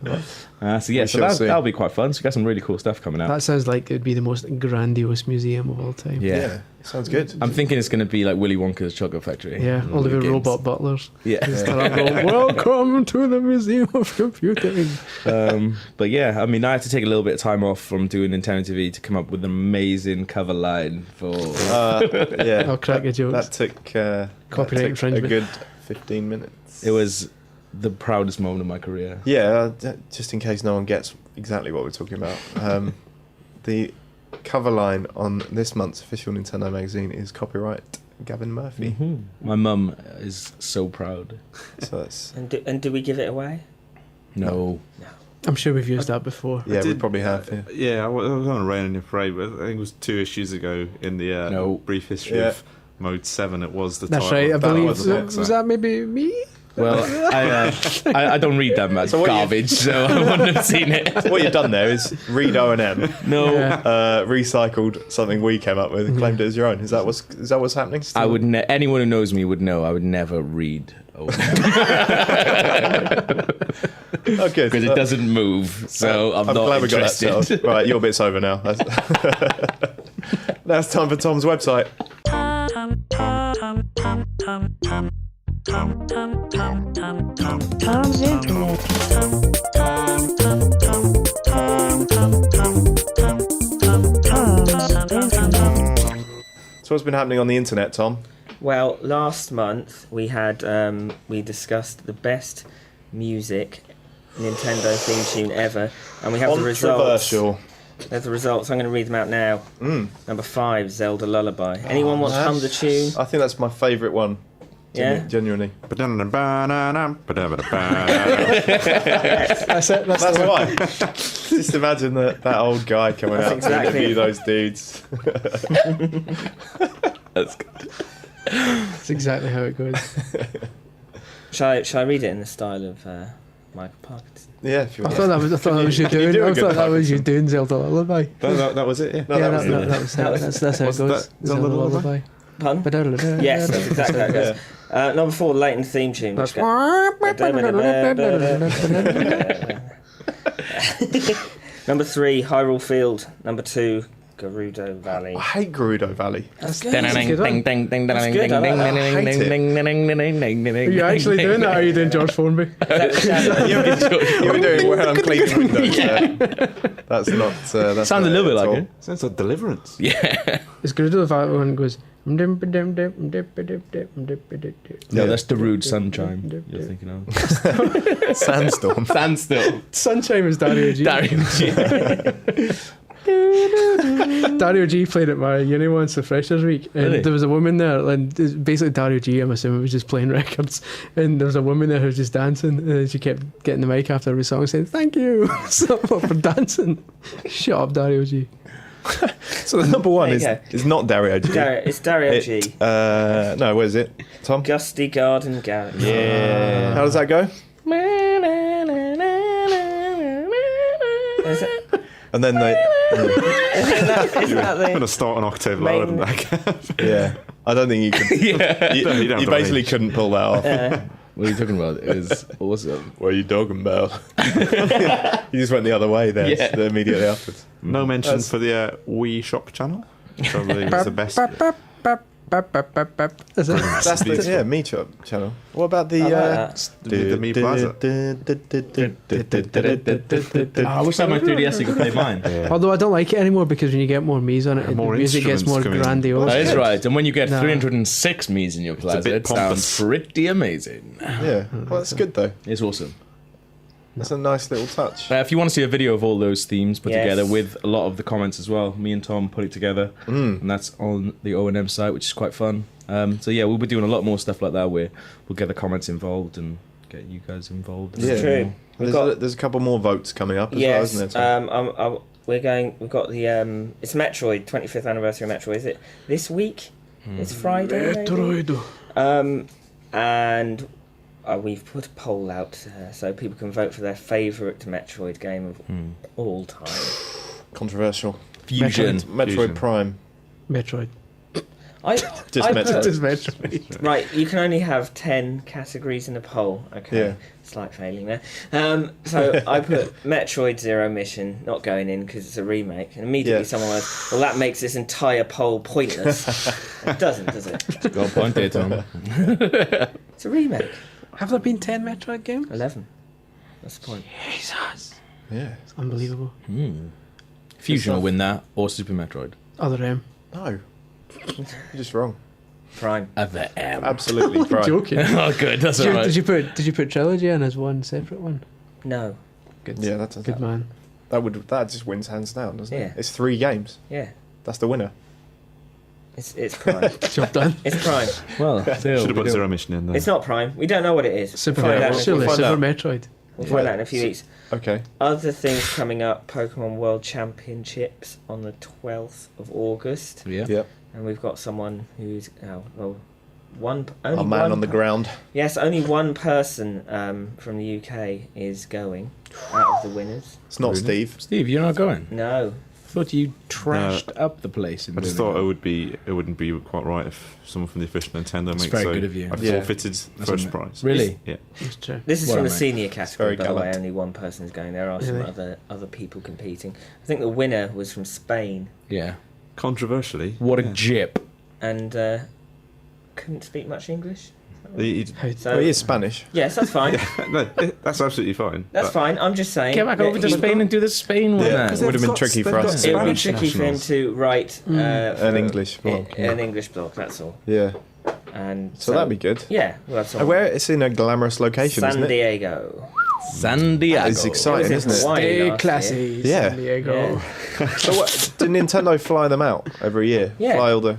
So We shall see. that'll be quite fun. So we got some really cool stuff coming out. That sounds like it'd be the most grandiose museum of all time. Yeah. Sounds good. I'm thinking it's going to be like Willy Wonka's Chocolate Factory. Yeah, all the Games. robot butlers. Yeah. Start up going, welcome to the Museum of Computing. But yeah, I mean, I had to take a little bit of time off from doing Nintendo TV to come up with an amazing cover line for. Yeah. I'll crack your jokes. That took Copyright infringement. a good 15 minutes. It was the proudest moment of my career. Yeah, just in case no one gets exactly what we're talking about. The cover line on this month's official Nintendo magazine is copyright Gavin Murphy. My mum is so proud. So that's And do we give it away? No. I'm sure we've used that before. yeah, we did- probably have. Yeah. Yeah, I was on a rain on your parade, but I think it was 2 issues ago in the No. brief history Yeah. of Mode 7. It was the That's title. right. I That believe was the was box that maybe me? Well, I don't read that much So what you- garbage, so I wouldn't have seen it. What you've done there is read O&M, No. Yeah. recycled something we came up with and claimed it as your own. Is that what's happening? I would anyone who knows me would know I would never read Oh, good. because it doesn't move, so I'm not glad we got that interested. settled. Right, your bit's over now. That's time for Tom's website. Tom's Internet. Tom's Internet. So what's been happening on the internet, Tom? Well, last month we had we discussed the best music Nintendo theme tune ever, and we have the results. Controversial. There's the results. I'm going to read them out now. Number 5, Zelda Lullaby. Oh, Anyone want to hum the tune? I think that's my favourite one. Yeah. Genuinely. That's it. That's That's the one. why. Just imagine that old guy coming That's out exactly to interview it. those dudes. That's good. That's exactly how it goes. Shall I read it in the style of Michael Parkinson? Yeah, if you I want. thought that was you Can you doing. do a I good thought that was Parkinson? you doing Zelda Lullaby. That was it, yeah. No, Yeah, that was that it. was it. That's how it What's goes. that? Zelda Lullaby? Pardon? Yes, that's exactly how it goes. Number 4, Leighton theme tune. That's which Number 3, Hyrule Field. Number 2, Gerudo Valley. I hate Gerudo Valley. That's good. That's a good one. Are you actually doing that? Or are you doing George Formby? You were doing where I'm cleaning windows. That's not. That's Sounds a not little bit at like all. it. Sounds like Deliverance. Yeah. It's Gerudo Valley one goes. No, that's the rude sun chime you're thinking of. Sandstorm. Standstill. Sunshine was Dario G. Dario G played at my uni once, the Freshers Week, and Really? there was a woman there, and it's basically Dario G, I'm assuming, was just playing records, and there was a woman there who was just dancing, and she kept getting the mic after every song saying, "Thank you so much for dancing." Shut up, Dario G. So the number one There is you go. not Dario G. It's Dario G. No, where is it? Tom? Gusty Garden Galaxy. Yeah. How does that go? Is it? And then they. Isn't that I'm going the to start an octave lower than Main- that. Yeah. I don't think you could. Yeah. You, You don't you have basically to couldn't pull that off. What are you talking about? It was awesome. What are you talking about? You just went the other way there Yeah. immediately afterwards. No mention That's- for the Wii Shop channel, which I believe is the best. Is it? That's the Me channel. What about the I like that. The Me Plaza. I wish I had my 3DS so could play mine. Although I don't like it anymore because when you get more Mii's on it, the more music gets more instruments coming in. grandiose. That is right. And when you get No. 306 Mii's in your plaza, bit it sounds pompous. pretty amazing. Yeah, well, that's good though. It's awesome. That's a nice little touch. If you want to see a video of all those themes put Yes. together with a lot of the comments as well, me and Tom put it together, and that's on the O&M site, which is quite fun. So yeah, we'll be doing a lot more stuff like that where we'll get the comments involved and get you guys involved. Yeah. True. There's a couple more votes coming up as Yes. well, isn't there? We've got the it's Metroid 25th anniversary of Metroid. Is it this week? It's Friday. maybe? Metroid. And we've put a poll out so people can vote for their favourite Metroid game of all time. Controversial. Fusion. Metroid Fusion. Prime. Metroid. Just I Metroid. put- Just Metroid. Right, you can only have 10 categories in a poll. Okay, Yeah. slight failing there. So I put Metroid Zero Mission not going in because it's a remake, and immediately Yeah. someone was, well, that makes this entire poll pointless. It doesn't, does it? Got a point there, Tom. It's a remake. Have there been 10 Metroid games? 11. That's the point. Jesus. Yeah. It's unbelievable. Fusion will win that, or Super Metroid. Other M. No. You're just wrong. Prime. Other M. Absolutely Prime. Joking. Oh, good. That's all right. Did you put Trilogy in as one separate one? No. Good. Yeah, that's Good man. that just wins hands down, doesn't Yeah. it? It's 3 games. Yeah. That's the winner. It's Prime. Job done. It's Prime. Well, Should have put Zero Mission in there. It's not Prime. We don't know what it is. Super We'll find out in a few Surely weeks. Super out. Metroid. We'll find out in a few weeks. Okay. Other things coming up: Pokemon World Championships on the 12th of August, Yeah. Yep. and we've got someone who's only Our man one on the ground. Yes, only one person from the UK is going out of the winners. It's not Really? Steve. Steve, you're not going? No, I thought you trashed up the place. In I just Birmingham. thought it wouldn't be quite right if someone from the official Nintendo It's makes very so good of you. I Yeah. forfeited first prize. Really? Yeah. That's true. this is What from am the I? senior category. Very By the way, gallant. only one person is going. There are some Really? other people competing. I think the winner was from Spain Yeah. Controversially, What a yeah. jip. and couldn't speak much English. So he is Spanish. Yes, that's fine. no, that's absolutely fine. That's but fine. I'm just saying. Get back that over to he- Spain and do the Spain one. Yeah, then. it would have been tricky for us. It would be Spanish tricky for him nationals. to write An English blog. An English blog. That's all. Yeah. And So that'd be good. Yeah, we'll have some. Where it's in a glamorous location, San isn't it? Diego. San Diego. It's exciting, It was in isn't it? Hawaii Stay last classy, year. Yeah. San Diego. Yeah. So what? Did Nintendo fly them out every year? Yeah. Fly all the.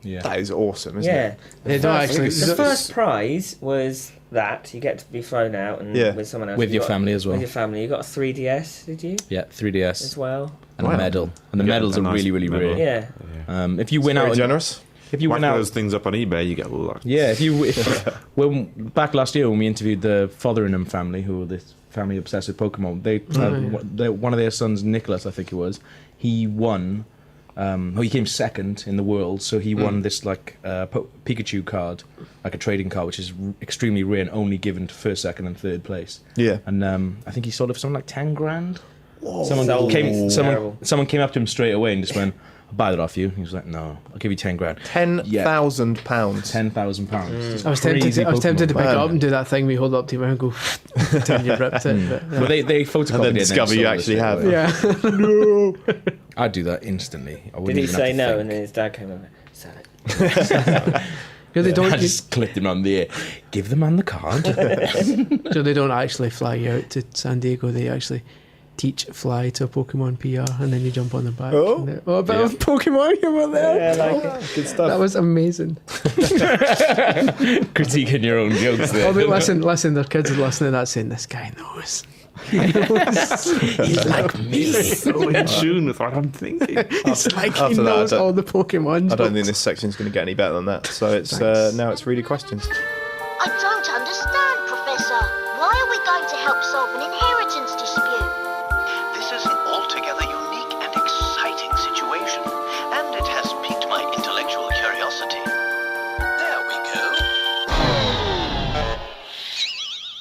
Yeah. That is awesome, isn't Yeah. it? They don't actually. The first prize was that you get to be flown out and Yeah. with someone else. With You your got- family as well. With your family, you got a 3DS, did you? Yeah, As 3DS well. and Wow. a medal. And the Yeah, medals a are nice really, really medal. rare. Yeah. If you win Very out, generous. if you Whack win out, those things up on eBay, you get all that. yeah. When back last year when we interviewed the Fotheringham family, who were this family obsessed with Pokemon, one of their sons, Nicholas, I think it was, he won. He came second in the world, so he won this Pikachu card, like a trading card, which is extremely rare and only given to first, second, and third place. Yeah. And I think he sold it for something like 10 grand. Sold Someone came up to him straight away and just went, "I'll buy that off you." He was like, "No, I'll give you 10 grand." £10,000. £10,000. I was tempted to pick it Man. up and do that thing we hold up to your mouth and go, pretend you ripped it. But, Well, they photocopied And then it discover sold you it actually straight have. away. yeah. I'd do that instantly. I Did wouldn't he even say have to no? think. And then his dad came over. Sell it. Because they don't. I just clipped him on the ear. Give the man the card. So they don't actually fly you out to San Diego. They actually teach fly to a Pokemon PR, and then you jump on the back. Oh. And a bit of Pokemon humor there. Yeah, I like it. Good stuff. That was amazing. Critiquing your own jokes there. Oh, but listen, their kids are listening to that saying, "This guy knows." He's like me. So in tune with what I'm thinking. It's like he after that, knows I don't- all the Pokemon. I don't think jokes. this section's going to get any better than that. So it's now it's really questions. I don't understand, Professor. Why are we going to help solve an inheritance dispute? This is an altogether unique and exciting situation, and it has piqued my intellectual curiosity. There we go.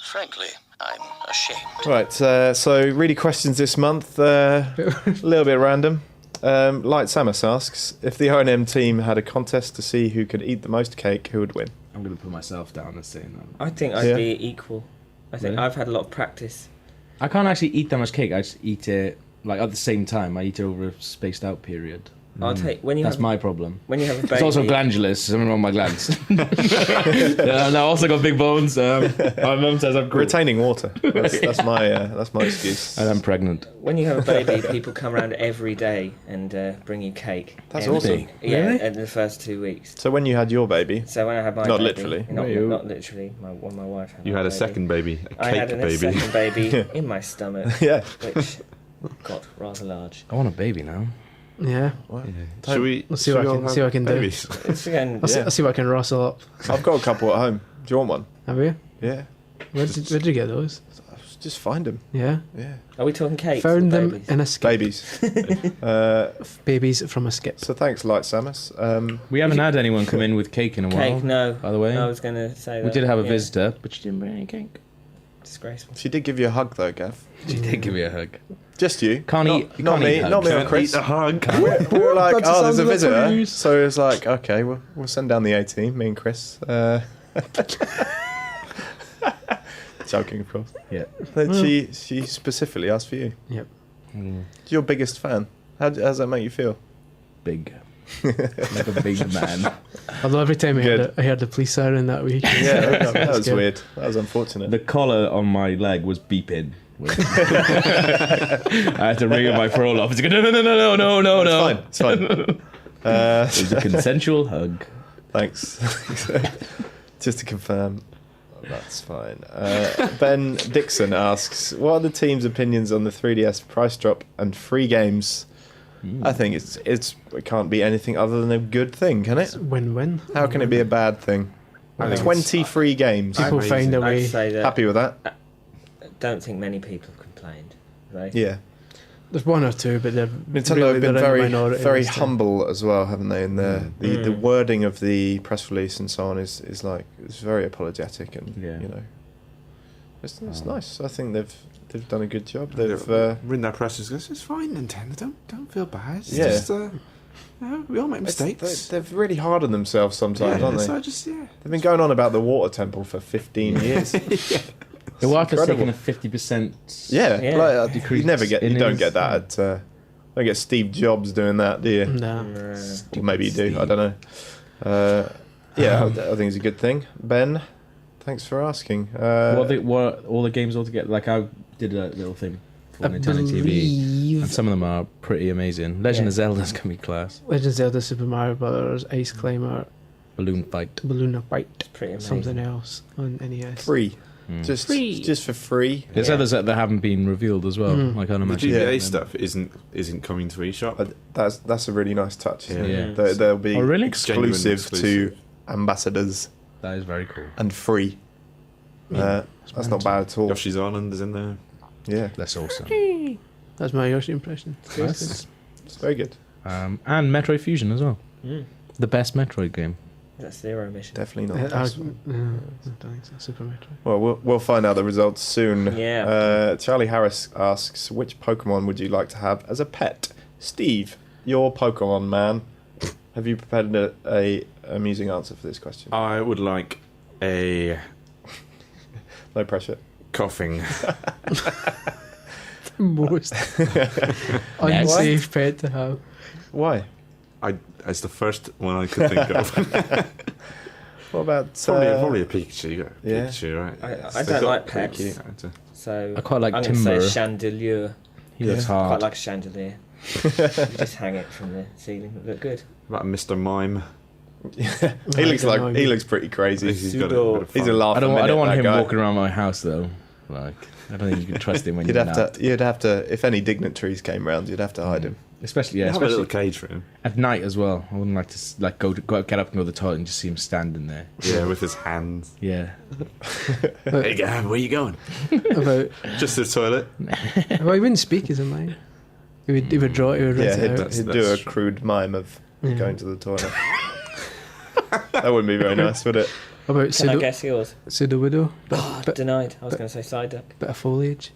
Frankly, I'm ashamed. Right, so really questions this month. A little bit random. Light Samus asks, if the O&M team had a contest to see who could eat the most cake, who would win? I'm going to put myself down as saying that. I think I'd Yeah. be equal. I think Really? I've had a lot of practice. I can't actually eat that much cake. I just eat it like at the same time. I eat it over a spaced out period. I'll take when you That's have my problem. when you have a baby. It's also glandulous. Something wrong with my glands. Yeah, and I also got big bones. My mum says I'm cool. Retaining water. That's my excuse. And I'm pregnant. When you have a baby, people come around every day and bring you cake. That's Every awesome. day. Yeah, Really? in the first 2 weeks. So when you had your baby, So when I had my Not baby, literally. not literally, when my wife had You my had a baby, second baby, a I had cake a baby. second baby in my stomach, yeah. which got rather large. I want a baby now. Yeah. Should we? Let's see should what we I all can- have see what I can do. babies? It's again, I'll see what I can rustle up. I've got a couple at home. Do you want one? Have you? Yeah. Where'd you get those? Just find them. Yeah. Yeah. are we talking cakes? Found or them babies? in a skip. Babies. Babies from a skip. So thanks, Light Samus. We haven't had anyone come in with cake in a while. Cake? No. By the way, I was going to say that. we did have a yeah. visitor, but she didn't bring any cake. Disgraceful. She did give you a hug though, Gav. She did give me a hug. Just you. Can't not, eat. Not can't me. eat Not me hugs. or Chris. Eat a hug. We were like, That's oh, the there's a sound of visitor. it. So it was like, okay, we'll send down the A team, me and Chris. Joking, of course. Yeah. Then she specifically asked for you. Yep. She's your biggest fan. How does that make you feel? Big. Like a big man. Although every time Good. I heard the police siren that week. Yeah, that was good. weird. That was unfortunate. The collar on my leg was beeping. I had to ring my parole officer. Go, no. It's fine. It was a consensual hug. Thanks. Just to confirm, that's fine. Ben Dixon asks, what are the team's opinions on the 3DS price drop and free games? I think it can't be anything other than a good thing, can it? Win-win. How can it be a bad thing? I think 20 free games. People Amazing. find a I'd way. say that. Happy with that? I don't think many people have complained. Right? Yeah. There's one or two, but they're Nintendo really, have been they're in the very, minority very this time. humble as well, haven't they? In the wording of the press release and so on is like it's very apologetic and Yeah. you know, it's nice. I think they've done a good job. They've They've written their press and goes, it's fine, Nintendo. Don't feel bad. It's Yeah. just, we all make mistakes. they've really hard on themselves sometimes, aren't they? So just yeah. They've been going on about the water temple for 15 years. The Warca's incredible. taking a 50%. Yeah, Yeah. like, Decrease you never get, you in don't his- get that at, don't get Steve Jobs doing that, do you? Nah. Or maybe you do. I don't know. Yeah, I think it's a good thing. Ben, thanks for asking. What all the games all together? Like I did a little thing for I Nintendo TV, believe and some of them are pretty amazing. Legend of Zelda's gonna be class. Legend of Zelda, Super Mario Brothers, Ice Climber, Balloon fight. Balloon Fight, Pretty amazing. something else on NES. free, Mm. just for free. There's others that haven't been revealed as well. Mm. I can't The imagine. GBA Yeah. stuff isn't coming to eShop. That's a really nice touch. Isn't Yeah. it? Yeah. They'll be Oh, really? exclusive, Genuine exclusive. to ambassadors That is very cool. and free. That's not bad at all. Yoshi's Island is in there. Yeah, That's awesome. That's my Yoshi impression. Nice. it's very good. And Metroid Fusion as well. Mm. The best Metroid game. That's Zero Mission. Definitely not. I the best don't one. think so. Super Metroid. Well, we'll find out the results soon. Yeah. Charlie Harris asks, which Pokemon would you like to have as a pet? Steve, your Pokemon man. Have you prepared a amusing answer for this question? I would like a No pressure. coughing. Most unsafe pet to have. Why? It's the first one I could think of. What about Probably a Pikachu. yeah. Pikachu, right? I don't like pets. cute. So I quite like I'm going to say Timber. chandelier. He looks Yeah. Quite hard. like a chandelier. You just hang it from the ceiling. It look good. About Mr. Mime. he looks pretty crazy. He's got a Pseudo- bit of He's a fun. laugh. I don't a minute, want that him guy. walking around my house though. Like I don't think you can trust him when You'd you're have out. to. You'd have to. If any dignitaries came round, you'd have to hide him. Especially Have a little especially cage for him. at night as well. I wouldn't like to get up and go to the toilet and just see him standing there. Yeah, with his hands. Yeah. Hey, Gav, where you going? About, Just to the toilet. well, he wouldn't speak as a mime. He would draw it. He would Yeah, write it out. he'd do that's a true. crude mime of Yeah. going to the toilet. That wouldn't be very nice, would it? What about Can I guess yours? Pseudo Widow? Denied. I was going to say Psyduck. Bit of foliage.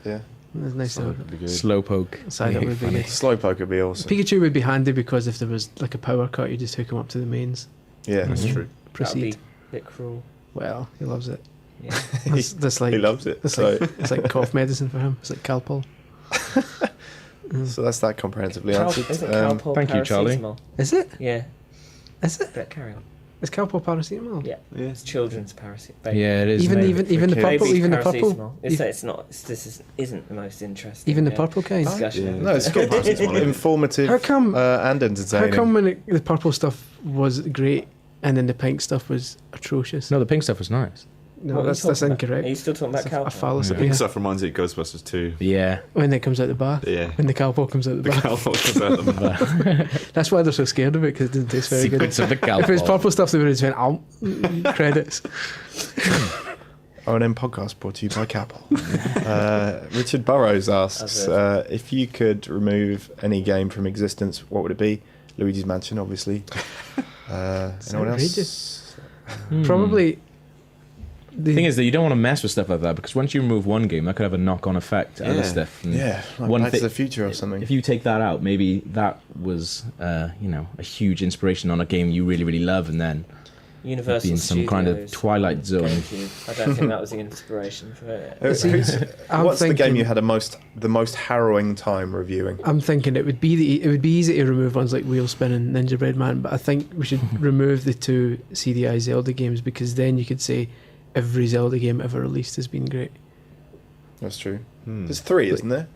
Yeah. It's nice to have Would be good. Slowpoke. side up would be good. Slowpoke would be awesome. Pikachu would be handy because if there was like a power cut, you just hook him up to the mains. Yeah, That's true. That'd be Proceed. a bit cruel. Well, he loves it. Yeah. That's like he loves it. It's So, like it's like cough medicine for him. It's like Calpol. so that's that comprehensively Cal- answered. isn't Calpol thank you, Charlie. paracetamol? Is it? Yeah. Is it? But carry on. Is Calpol paracetamol? Yeah. Yeah. It's children's paracetamol. Yeah, it is. Even mate. even the for purple, Baby even the paracetamol. purple, It's not. isn't the most interesting. even the purple kind. discussion. Yeah. No, it's good. Informative How come? and How entertaining. come when the purple stuff was great and then the pink stuff was atrocious? No, the pink stuff was nice. No, What are you that's talking about? incorrect. Are you still talking about That's a Calpol? fallacy. The Yeah. pink stuff reminds me of Ghostbusters 2. Yeah. When it comes out the bath. Yeah. When the Calpol comes out the The bath. Calpol comes out of them. That's why they're so scared of it because it doesn't taste very good. Secrets of the If it was Calpol. purple stuff, they would have just went, credits. O&M podcast brought to you by Capel. Richard Burrows asks if you could remove any game from existence, what would it be? Luigi's Mansion, obviously. Anyone else? Probably. The thing is that you don't want to mess with stuff like that because once you remove one game, that could have a knock-on effect to other Yeah. stuff. And Yeah, like one Back to thi- the Future or something. If you take that out, maybe that was, a huge inspiration on a game you really, really love, and then Universal be in some kind of Studios, Twilight Zone. GameCube. I don't think that was the inspiration for it. Who's- I'm what's the game thinking- you had the most harrowing time reviewing? I'm thinking it would be easy to remove ones like Wheel Spin and Ninja Bread Man, but I think we should remove the two CDI Zelda games because then you could say every Zelda game ever released has been great. That's true. There's three, isn't there?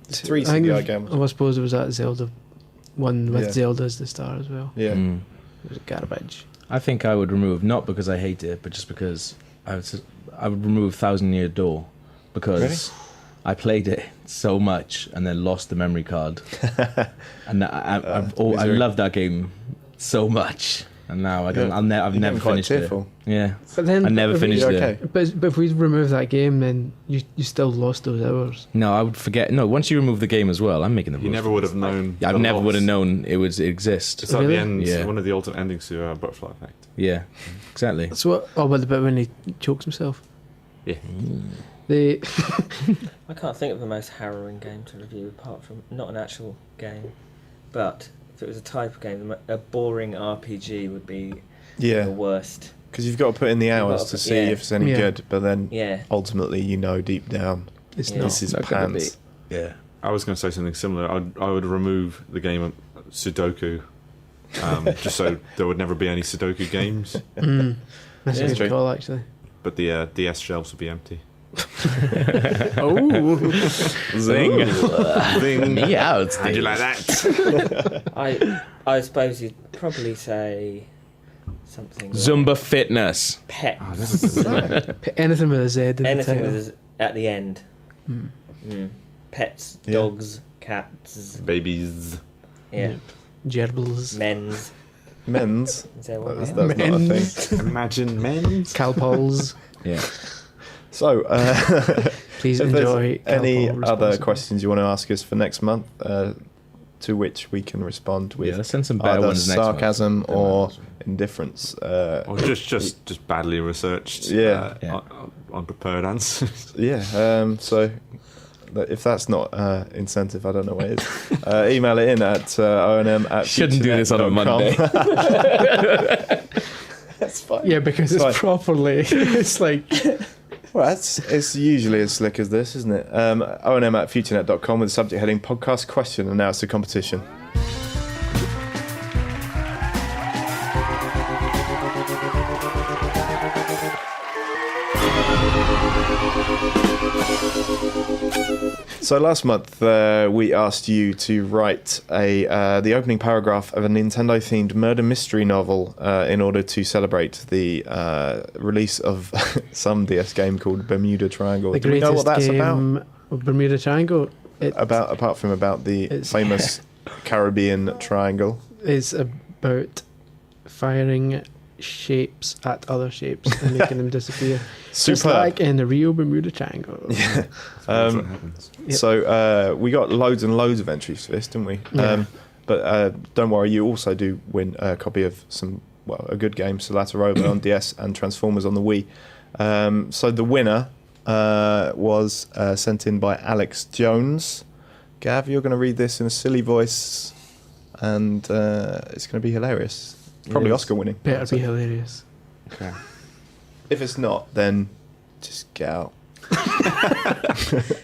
There's three I think CDI there's- games. I suppose there was that Zelda one with Yeah. Zelda as the star as well. Yeah. Mm. It was garbage. I think I would remove, not because I hate it, but just because I would remove Thousand Year Door because Really? I played it so much and then lost the memory card. And I misery. love that game so much. And now I don't. Yeah. I've You're never getting quite finished tearful. it. Yeah, But then I never if we- finished okay. it. But if we remove that game, then you still lost those hours. No, I would forget. No, once you remove the game as well, I'm making the You rules. never would have known. I the never loss. would have known it would exist. It's like Really? the end, Yeah. one of the alternate endings to Butterfly Effect. Yeah, exactly. So what? Oh, well, the bit when he chokes himself. Yeah. The I can't think of the most harrowing game to review apart from not an actual game, but if it was a type of game, a boring RPG would be Yeah, the worst. because you've got to put in the You've hours got to to- see yeah. if it's any Yeah. good, but then Yeah. ultimately you know deep down it's Yeah. not. this is not gonna pants. Yeah. I was going to say something similar. I would remove the game of Sudoku, just so there would never be any Sudoku games. That's Yeah. a good True. call, actually. But the DS shelves would be empty. Oh, Zing. Zing. Yeah, How'd you like that? I suppose you'd probably say something like Zumba Fitness. pets. anything with a Z in the Anything title. with at the end. Pets, Yeah. dogs, cats. Babies. Yeah. Gerbils, Men's. Men's. Is there one That's there? not a Men's. thing. Imagine men's. Calpols. Yeah. So, Please if there's enjoy. any Calpol other responsibly. questions you want to ask us for next month, to which we can respond with Yeah, let's send some better either ones next month. sarcasm or indifference. Or just badly researched. Yeah. Yeah. Unprepared answers. Yeah. So if that's not incentive, I don't know what is. Email it in at onm at Shouldn't do this on a futurenet.com. That's fine. Yeah, because it's Fine. properly. It's like Well, it's usually as slick as this, isn't it? onm at futurenet.com with the subject heading podcast question, and now it's a competition. So last month we asked you to write the opening paragraph of a Nintendo-themed murder mystery novel in order to celebrate the release of some DS game called Bermuda Triangle. the Do we know greatest what that's game of Bermuda Triangle. apart from the It's- famous Caribbean Triangle? It's about firing shapes at other shapes and making them disappear. Just Superb. like in the Rio Bermuda Triangle. Yeah. That's what happens. Yep. So we got loads and loads of entries for this, didn't we? Yeah. But don't worry, you also do win a copy of a good game, Solata Robo on DS and Transformers on the Wii. So the winner was sent in by Alex Jones. Gav, you're going to read this in a silly voice, and it's going to be hilarious. Probably Oscar winning. Better be hilarious. Okay. If it's not, then just get out.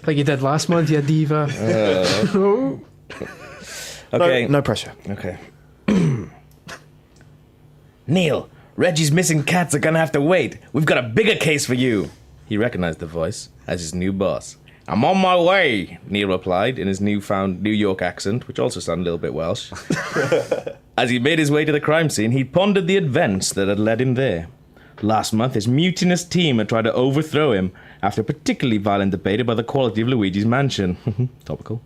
Like you did last month, you diva. Okay. No pressure. Okay. Neil, Reggie's missing cats are gonna have to wait. We've got a bigger case for you. He recognized the voice as his new boss. I'm on my way, Neil replied in his newfound New York accent, which also sounded a little bit Welsh. As he made his way to the crime scene, he pondered the events that had led him there. Last month, his mutinous team had tried to overthrow him after a particularly violent debate about the quality of Luigi's mansion. Topical.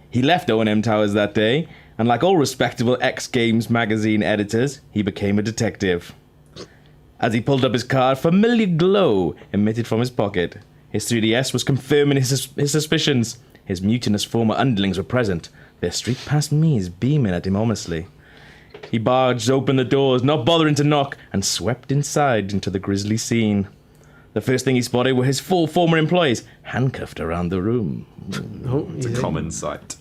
He left O&M Towers that day, and like all respectable X Games magazine editors, he became a detective. As he pulled up his car, a familiar glow emitted from his pocket. His 3DS was confirming his suspicions. His mutinous former underlings were present, their street past me's beaming at him ominously. He barged open the doors, not bothering to knock, and swept inside into the grisly scene. The first thing he spotted were his 4 former employees, handcuffed around the room. It's a common sight.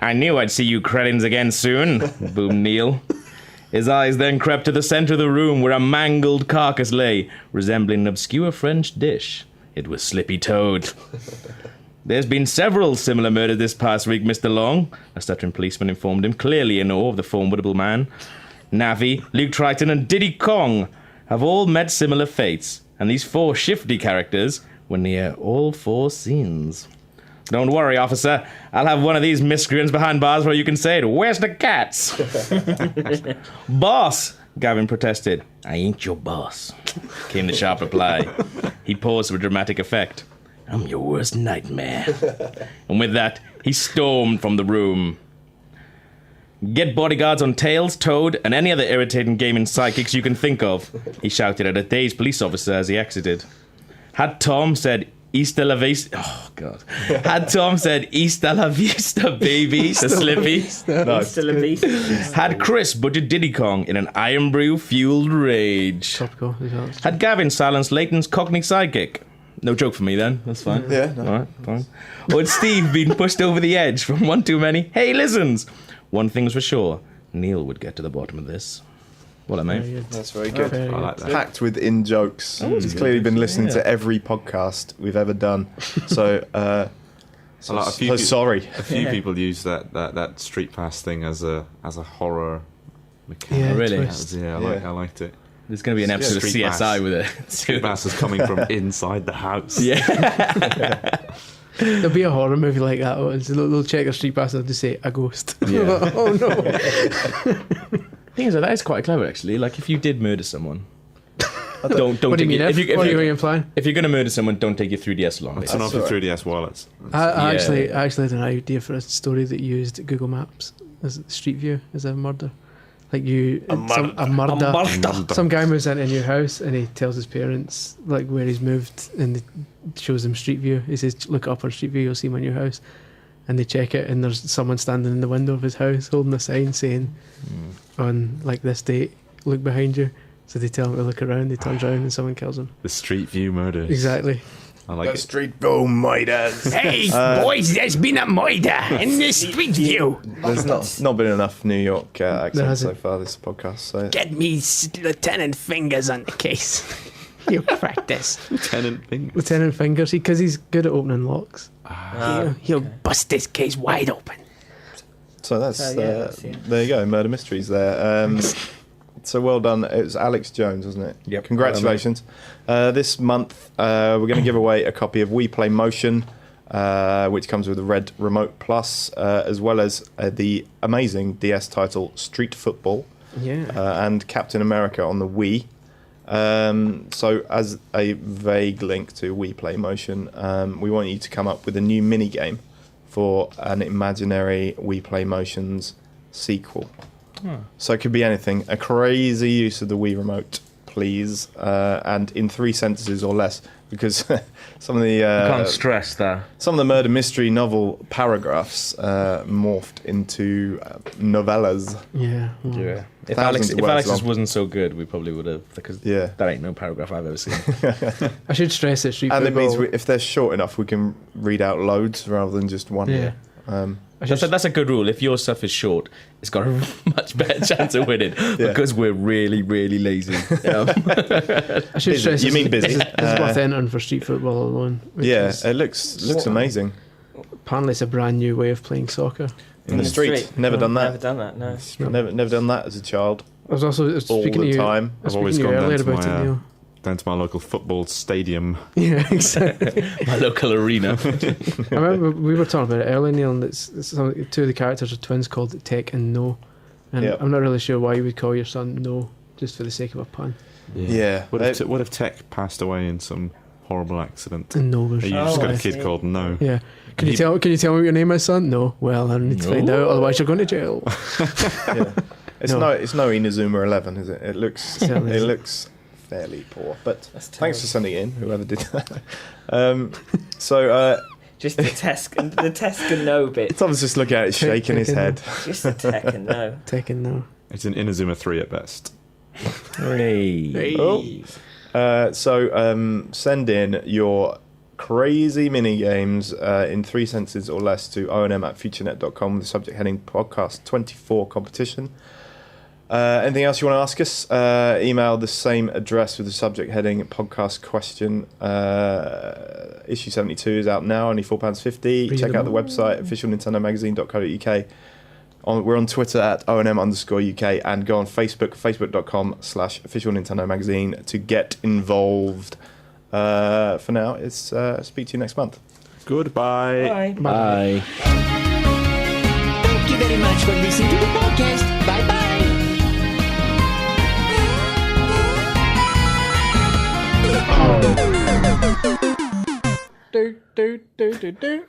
I knew I'd see you cretins again soon, boomed Neil. His eyes then crept to the center of the room where a mangled carcass lay, resembling an obscure French dish. It was Slippy Toad. There's been several similar murders this past week, Mr. Long, a stuttering policeman informed him, clearly in awe of the formidable man. Navi, Luke Triton, and Diddy Kong have all met similar fates, and these 4 shifty characters were near all 4 scenes. Don't worry, officer. I'll have one of these miscreants behind bars where you can say it. Where's the cats? Boss, Gavin protested. I ain't your boss, came the sharp reply. He paused for dramatic effect. I'm your worst nightmare. And with that, he stormed from the room. Get bodyguards on Tails, Toad, and any other irritating gaming sidekicks you can think of, he shouted at a dazed police officer as he exited. Had Tom said Easter la Vista... Oh, God. Had Tom said Easter la Vista, baby, to Slippy. Easter la Vista. Had Chris butchered Diddy Kong in an Iron Brew-fueled rage. Topical. Had Gavin silenced Leighton's Cockney sidekick. No joke for me then, that's fine. Yeah, no. All right, fine. Or had Steve been pushed over the edge from one too many hey listens? One thing was for sure, Neil would get to the bottom of this. What I mean? That's very good. Very I like that. Packed with in-jokes. He's clearly been listening to every podcast we've ever done. So, sorry. A few people use that Street Pass thing as a horror mechanic. Yeah, Really? twist. I liked it. There's going to be an episode of Street CSI Pass. with it. Street Pass is coming from inside the house. Yeah. There'll be a horror movie like that. They'll check their street pass and they'll just say a ghost. Yeah. Oh no. Thing is, that is quite clever actually. Like if you did murder someone, don't What do you mean? if What are you implying? if you're going to murder someone, don't take your 3DS along. Turn off your 3DS wallets. I Yeah. actually had an idea for a story that used Google Maps as Street View as a murder. Like a murder. Some guy moves into your house and he tells his parents like where he's moved and it shows them Street View. He says, "Look up on Street View, you'll see him on your house." And they check it and there's someone standing in the window of his house holding a sign saying, "On like this date, look behind you." So they tell him to look around. He turns around and someone kills him. The Street View murders. Exactly. I like it. Street View murders. Hey, boys, there's been a murder in the Street View. There's not been enough New York accents so hasn't. far this podcast. So Get me Lieutenant Fingers on the case. You practice. Lieutenant Finger. Lieutenant Fingers, because he's good at opening locks. He'll bust this case wide open. So that's that's there you go, murder mysteries there. So well done. It was Alex Jones, wasn't it? Yep. Congratulations. This month we're going to give away a copy of We Play Motion, which comes with a Red Remote Plus, as well as the amazing DS title Street Football, and Captain America on the Wii. So as a vague link to We Play Motion, we want you to come up with a new mini game for an imaginary We Play Motions sequel. So it could be anything. A crazy use of the Wii Remote please, and in 3 sentences or less, because some of the Can't stress that. some of the murder mystery novel paragraphs morphed into novellas. Yeah. Well, Yeah. If Thousands of words Alex's long. wasn't so good, we probably would have, because Yeah. that ain't no paragraph I've ever seen. I should stress that Street And it means Football. if they're short enough, we can read out loads rather than just one. Yeah. I should That's a good rule. If your stuff is short, it's got a much better chance of winning because we're really, really lazy. I should Busy. stress You mean it's- busy. It's worth entering for Street Football alone. which Yeah, is- it looks amazing. apparently it's a brand new way of playing soccer. In the street. Never done Never that. done that. No. Never done that as a child. I was also All speaking the to you. time. I was I've always speaking to you gone down earlier to about my, it, Neil. down to my local football stadium. Yeah, exactly. My local arena. I remember we were talking about it earlier, Neil, and two of the characters are twins called Tech and No. And Yep. I'm not really sure why you would call your son No, just for the sake of a pun. Yeah. What if Tech passed away in some horrible accident? And No was. You just got a I kid see. called No. Yeah. Can you tell me what your name is, son? No. Well, I need to find out, otherwise you're going to jail. Yeah. It's No. it's no Inazuma 11, is it? It looks Certainly it isn't. looks fairly poor. But That's thanks for terrible. sending it in, whoever did that. So Just the Tesk and no bit. Tom's just looking at it, shaking his head. Just the Tech and no. Tech and No. It's an Inazuma 3 at best. Hey. Oh. Send in your crazy mini games in 3 sentences or less to onm@futurenet.com with the subject heading podcast 24 competition. Anything else you want to ask us? Email the same address with the subject heading podcast question. Issue 72 is out now, only £4.50. Check out the website officialnintendomagazine.co.uk. We're on Twitter at @ONM_UK and go on Facebook, facebook.com/official Nintendo Magazine to get involved. For now, it's speak to you next month. Goodbye. Bye. Bye. Thank you very much for listening to the podcast. Bye bye. Do, do, do, do, do.